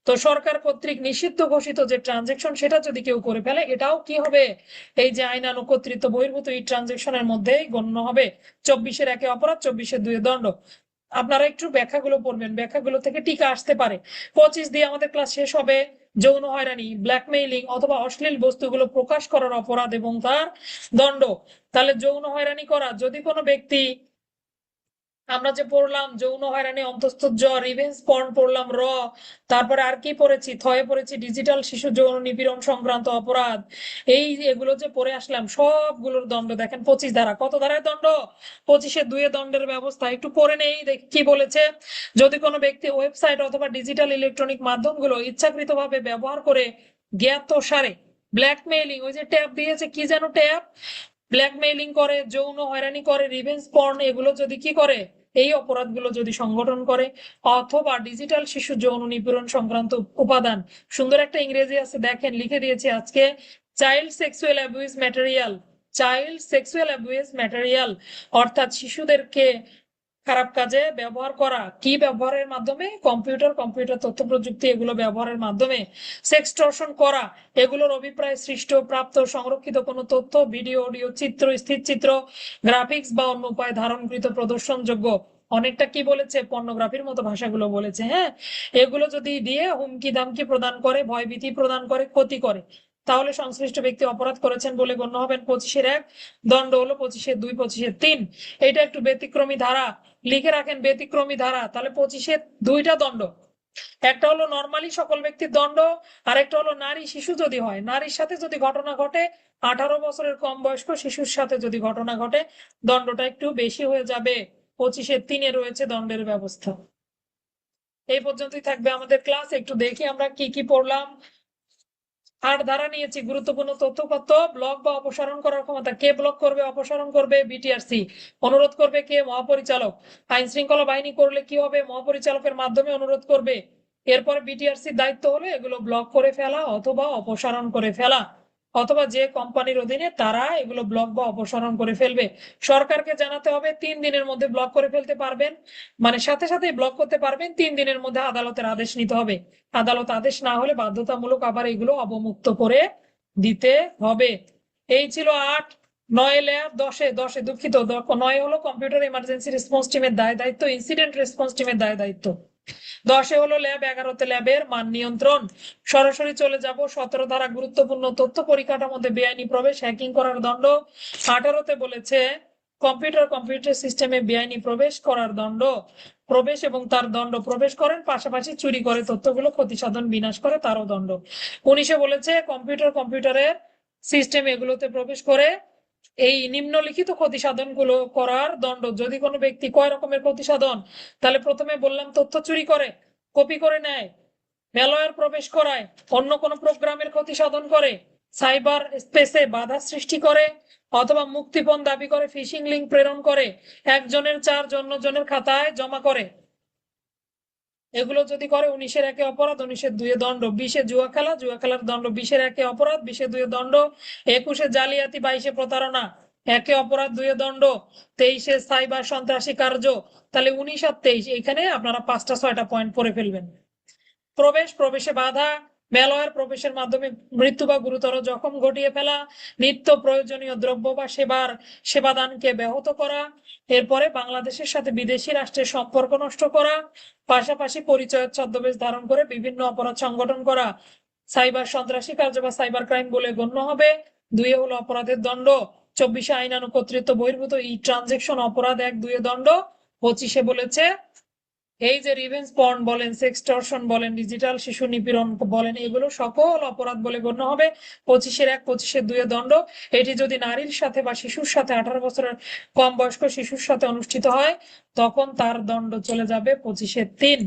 তো সরকার কর্তৃক নিষিদ্ধ ঘোষিত যে ট্রানজেকশন সেটা যদি কেউ করে ফেলে এটাও কি হবে, এই যে আইনানুগ কর্তৃত্ব বহির্ভূত এই ট্রানজেকশনের মধ্যেই গণ্য হবে। 24-1 অপরাধ, 24-2 দণ্ড। আপনারা একটু ব্যাখ্যাগুলো পড়বেন, ব্যাখ্যাগুলো থেকে টিকা আসতে পারে। 25 দিয়ে আমাদের ক্লাস শেষ হবে। যৌন হয়রানি, ব্ল্যাকমেইলিং অথবা অশ্লীল বস্তুগুলো প্রকাশ করার অপরাধ এবং তার দণ্ড। তাহলে যৌন হয়রানি করা, যদি কোনো ব্যক্তি, আমরা যে পড়লাম যৌন হয়রানি অন্তঃস্থ জ, রিভেঞ্জ পর্ন পড়লাম র, তারপরে আর কি পড়েছি, থয়ে পড়েছি ডিজিটাল শিশু যৌন নিপীড়ন সংক্রান্ত অপরাধ। এগুলো যে পড়ে আসলাম সবগুলোর দণ্ড দেখেন 25 ধারা। কত ধারায় দণ্ড? 25-2 দণ্ডের ব্যবস্থা। একটু পড়ে নেই, দেখ কি বলেছে। যদি কোনো ব্যক্তি ওয়েবসাইট অথবা ডিজিটাল ইলেকট্রনিক মাধ্যমগুলো ইচ্ছাকৃতভাবে ব্যবহার করে জ্ঞাত সারে ব্ল্যাকমেইলিং, ওই যে ট্যাব দিয়েছে কি যেন ট্যাব, ব্ল্যাকমেইলিং করে, যৌন হয়রানি করে, রিভেঞ্জ পর্ন, এগুলো যদি কি করে, এই অপরাধগুলো যদি সংগঠন করে, অথবা ডিজিটাল শিশু যৌন নিপীড়ন সংক্রান্ত উপাদান। সুন্দর একটা ইংরেজি আছে, দেখেন লিখে দিয়েছি আজকে, child sexual abuse material. Child sexual abuse material অর্থাৎ শিশুদেরকে খারাপ কাজে ব্যবহার করা। কি ব্যবহারের মাধ্যমে? কম্পিউটার তথ্য প্রযুক্তি, এগুলো ব্যবহারের মাধ্যমে সেক্সটর্শন করা। এগুলোর অভিপ্রায় সৃষ্ট, প্রাপ্ত, সংরক্ষিত কোনো তথ্য, ভিডিও, অডিও, চিত্র, স্থিরচিত্র, গ্রাফিক্স বা অন্য উপায় ধারণকৃত, প্রদর্শনযোগ্য। অনেকটা কি বলেছে, পর্নোগ্রাফির মতো ভাষাগুলো বলেছে। হ্যাঁ, এগুলো যদি দিয়ে হুমকি দামকি প্রদান করে, ভয়ভীতি প্রদান করে, ক্ষতি করে, তাহলে সংশ্লিষ্ট ব্যক্তি অপরাধ করেছেন বলে গণ্য হবেন। 25-1, দণ্ড হলো 25-2, 25-3। এটা একটু ব্যতিক্রমী ধারা, লিখে রাখেন ব্যতিক্রমী ধারা। তাহলে 25-2টা দণ্ড, একটা হলো নর্মালি সকল ব্যক্তির দণ্ড, আর একটা হলো নারী শিশু যদি হয়, নারীর সাথে যদি ঘটনা ঘটে, 18 বছরের কম বয়স্ক শিশুর সাথে যদি ঘটনা ঘটে, দণ্ডটা একটু বেশি হয়ে যাবে। 25-3 রয়েছে দণ্ডের ব্যবস্থা। এই পর্যন্তই থাকবে আমাদের ক্লাস। একটু দেখি আমরা কি কি পড়লাম। 8 ধারা নিয়েছি, গুরুত্বপূর্ণ তথ্যপত্র। ব্লক বা অপসারণ করার ক্ষমতা, কে ব্লক করবে, অপসারণ করবে? বিটিআরসি। অনুরোধ করবে কে? মহাপরিচালক। আইন শৃঙ্খলা বাহিনী করলে কি হবে? মহাপরিচালকের মাধ্যমে অনুরোধ করবে। এরপর বিটিআরসির দায়িত্ব হলো এগুলো ব্লক করে ফেলা অথবা অপসারণ করে ফেলা, অথবা যে কোম্পানির অধীনে তারা এগুলো ব্লক বা অপসারণ করে ফেলবে। সরকারকে জানাতে হবে, 3 দিনের মধ্যে ব্লক করে ফেলতে পারবেন, মানে সাথে সাথে ব্লক করতে পারবেন। 3 দিনের মধ্যে আদালতের আদেশ নিতে হবে। আদালত আদেশ না হলে বাধ্যতামূলক আবার এগুলো অবমুক্ত করে দিতে হবে। এই ছিল 8। 9 লেয়ার, 10-এ দুঃখিত, 9 হলো কম্পিউটার ইমার্জেন্সি রেসপন্স টিমের দায় দায়িত্ব, ইনসিডেন্ট রেসপন্স টিমের দায় দায়িত্ব। 10-এ হলো ল্যাব, 11-তে ল্যাবের মান নিয়ন্ত্রণ। সরাসরি চলে যাব 17 ধারা গুরুত্বপূর্ণ তথ্য পরিকাঠামোতে বেআইনি প্রবেশ, হ্যাকিং করার দণ্ড। 18-তে বলেছে কম্পিউটার সিস্টেমে বেআইনি প্রবেশ করার দণ্ড, প্রবেশ এবং তার দণ্ড, প্রবেশ করেন পাশাপাশি চুরি করে তথ্যগুলো ক্ষতি সাধন বিনাশ করে তারও দণ্ড। 19-এ বলেছে কম্পিউটারের সিস্টেম এগুলোতে প্রবেশ করে এই নিম্নলিখিত ক্ষতি সাধন গুলো করার দণ্ড। যদি কোনো ব্যক্তি কয় রকমের ক্ষতি সাধন, তাহলে প্রথমে বললাম তথ্য চুরি করে, কপি করে নেয়, ম্যালওয়্যার প্রবেশ করায়, অন্য কোনো প্রোগ্রামের ক্ষতি সাধন করে, সাইবার স্পেসে বাধা সৃষ্টি করে, অথবা মুক্তিপণ দাবি করে ফিশিং লিংক প্রেরণ করে, একজনের 4 জনের খাতায় জমা করে। এগুলো যদি করে 19-এর 1-এ অপরাধ, 19-এর 2-এ দণ্ড। 20-এ জুয়া খেলার দণ্ড, 20-এর 1-এ অপরাধ, 20-এর 2-এ দণ্ড। 21-এ জালিয়াতি, 22-এ প্রতারণা, 1-এ অপরাধ, 2-এ দণ্ড। 23-এ সাইবার সন্ত্রাসী কার্য। তাহলে 19 আর 23 এখানে আপনারা 5টা 6টা পয়েন্ট পড়ে ফেলবেন। প্রবেশে বাধা, ম্যালওয়্যার প্রবেশের মাধ্যমে মৃত্যু বা গুরুতর জখম ঘটিয়ে ফেলা, নিত্য প্রয়োজনীয় দ্রব্য বা সেবাদানকে ব্যাহত করা, এরপরে বাংলাদেশের সাথে বিদেশি রাষ্ট্রের সম্পর্ক নষ্ট করা, পাশাপাশি পরিচয়ের ছদ্মবেশ ধারণ করে বিভিন্ন অপরাধ সংগঠন করা, সাইবার সন্ত্রাসী কার্য বা সাইবার ক্রাইম বলে গণ্য হবে। 2-এ হলো অপরাধের দণ্ড। 24-এ আইনানুগ কর্তৃত্ব বহির্ভূত ই ট্রানজেকশন অপরাধ 1-2-এ দণ্ড। 25-এ বলেছে এই যে রিভেঞ্জ পর্ন বলেন, সেক্সটর্শন বলেন, ডিজিটাল শিশু নিপীড়ন বলেন, এগুলো সকল অপরাধ বলে গণ্য হবে। 25-এর 1, 25-এর 2-এ দণ্ড। এটি যদি নারীর সাথে বা শিশুর সাথে 18 বছরের কম বয়স্ক শিশুর সাথে অনুষ্ঠিত হয়, তখন তার দণ্ড চলে যাবে 25-এর 3।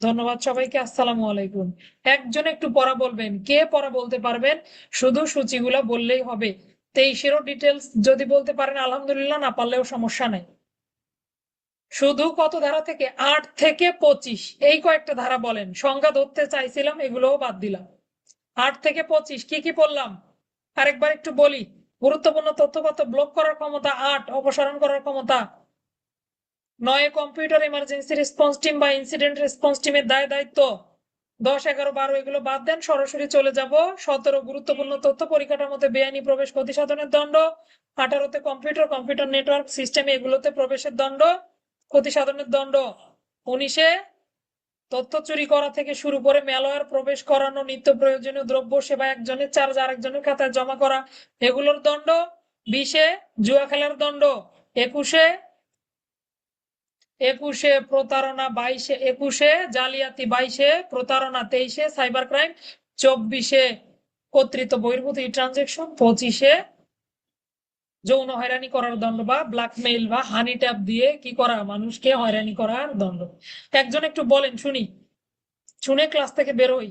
ধন্যবাদ সবাইকে। আসসালামু আলাইকুম। একজন একটু পড়া বলবেন, কে পড়া বলতে পারবেন? শুধু সূচিগুলো বললেই হবে। 23-এরও ডিটেলস যদি বলতে পারেন আলহামদুলিল্লাহ, না পারলেও সমস্যা নাই। শুধু কত ধারা থেকে? 8 থেকে 25, এই কয়েকটা ধারা বলেন। সংজ্ঞা ধরতে চাইছিলাম, এগুলোও বাদ দিলাম। 8 থেকে 25 কি কি বললাম আরেকবার একটু বলি। গুরুত্বপূর্ণ তথ্যপত্র ব্লক করার ক্ষমতা 8, অপসারণ করার ক্ষমতা 9। কম্পিউটার ইমার্জেন্সি রেসপন্স টিম বা ইনসিডেন্ট রেসপন্স টিমের দায়িত্ব। 10, 11, 12 এগুলো বাদ দেন, সরাসরি চলে যাব 17 গুরুত্বপূর্ণ তথ্য পরিকাঠামোতে বেআইনি প্রবেশ, ক্ষতি সাধনের দণ্ড। 18-তে কম্পিউটার নেটওয়ার্ক সিস্টেম এগুলোতে প্রবেশের দণ্ড, ক্ষতি সাধনের দণ্ড। 19-এ তথ্য চুরি করা থেকে শুরু করে ম্যালওয়্যার প্রবেশ করানো, নিত্য প্রয়োজনীয় দ্রব্য সেবা একজনের চার্জ আরেকজনের খাতায় জমা করা, এগুলোর দণ্ড। 20-এ জুয়া খেলার দণ্ড। 21-এ প্রতারণা, 21-এ জালিয়াতি, 22-এ প্রতারণা, 23-এ সাইবার ক্রাইম, 24-এ কর্তৃত্ব বহির্ভূত ই ট্রানজেকশন, 25-এ যৌন হয়রানি করার দণ্ড বা ব্ল্যাকমেইল বা হানি ট্যাপ দিয়ে কি করা, মানুষকে হয়রানি করার দণ্ড। একজন একটু বলেন শুনি, শুনে ক্লাস থেকে বের হই।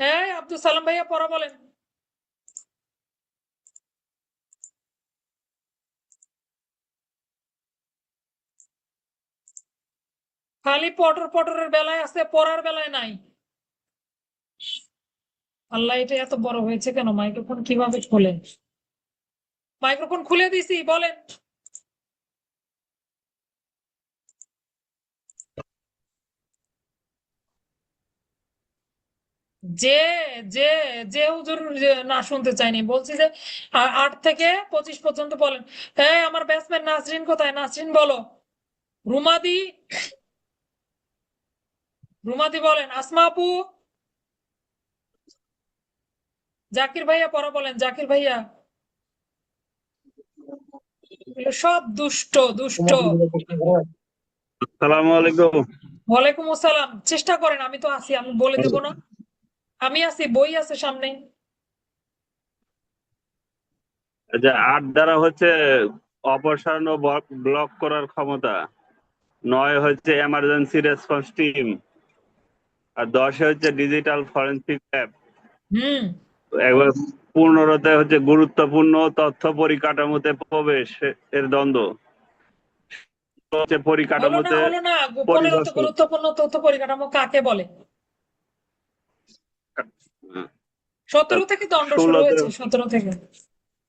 হ্যাঁ আব্দুল সালাম ভাইয়া পড়া বলেন। খালি পটরের বেলায় আছে, পড়ার বেলায় নাই। আল্লাহ, এটা এত বড় হয়েছে কেন? মাইক্রোফোন কিভাবে খোলে? মাইক্রোফোন খুলে দিছি, বলেন। যে যে যে হুজুর না শুনতে চাইনি, বলছি যে 8 থেকে 25 পর্যন্ত বলেন। হ্যাঁ, আমার ব্যাটসম্যান নাসরিন কোথায়? নাসরিন বলো। রুমাদি, রুমাদি বলেন। আসমা আপু, জাকির ভাইয়া পড়া বলেন। জাকির ভাইয়া, এগুলো সব দুষ্ট দুষ্ট। আসসালামু আলাইকুম। ওয়ালাইকুম আসসালাম। চেষ্টা করেন, আমি তো আছি, আমি বলে দেবো না? আমি আছি, বই আছে সামনে। যে 8 দ্বারা হচ্ছে অপসারণ ও ব্লক করার ক্ষমতা, 9 হচ্ছে এমার্জেন্সি রেসপন্স টিম, আর 10 হচ্ছে ডিজিটাল ফরেনসিক ল্যাব। হুম। একবার 15-তে হচ্ছে গুরুত্বপূর্ণ তথ্য পরিকাঠামোতে প্রবেশ এর দ্বন্দ্ব, হচ্ছে পরিকাঠামোতে হলো না। 15-তে পরিদর্শন। গুরুত্বপূর্ণ তথ্য পরিকাঠামো কাকে বলে? 17 থেকে দণ্ড শুরু 16-তে হয়েছে, 17 থেকে।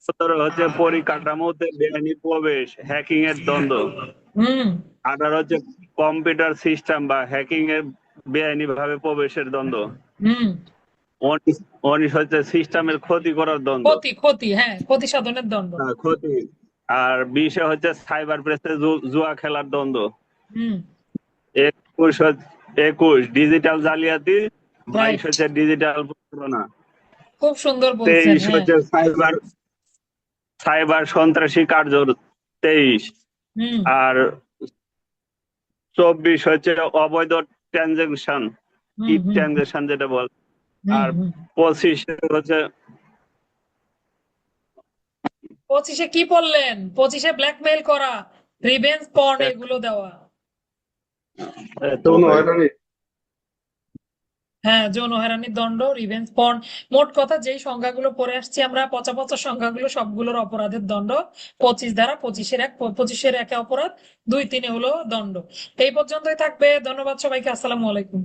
17 হচ্ছে পরিকাঠামোতে বেআইনি প্রবেশ, হ্যাকিং এর দ্বন্দ্ব। হুম 18 হচ্ছে কম্পিউটার সিস্টেম বা হ্যাকিং এর বেআইনি ভাবে প্রবেশের দ্বন্দ্ব। হুম 19 হচ্ছে সিস্টেমের ক্ষতি করার দ্বন্দ্ব। ক্ষতি, হ্যাঁ, ক্ষতি সাধনের দণ্ড। ক্ষতি আর 20-এ হচ্ছে সাইবার প্রেসে জুয়া খেলার দ্বন্দ্ব। হুম। 21 ডিজিটাল জালিয়াতি। 22 রাইট। হচ্ছে ডিজিটাল প্রতারণা। খুব সুন্দর বলছেন, 23 হ্যাঁ। হচ্ছে সাইবার সাইবার সন্ত্রাসী কার্য। 23। হুম আর 24 হচ্ছে অবৈধ ট্রানজেকশন, হুম হুম ট্রানজেকশন যেটা বল। হুম আর হুম। 25 হচ্ছে 25-এ কি বললেন? 25-এ ব্ল্যাকমেইল করা, রিভেঞ্জ পর্ন, এগুলো দেওয়া। তো যৌন ভাই হয়রানি। হ্যাঁ, যৌন হয়রানির দণ্ড, রিভেঞ্জ পর্ন। মোট কথা যেই সংখ্যাগুলো পড়ে আসছি আমরা, পচা পচা সংখ্যাগুলো সবগুলোর অপরাধের দণ্ড। 25 ধারা, 25-এর 1, 25-এর 1-এ অপরাধ, 2, 3-এ হলো দণ্ড। এই পর্যন্তই থাকবে। ধন্যবাদ সবাইকে। আসসালামু আলাইকুম।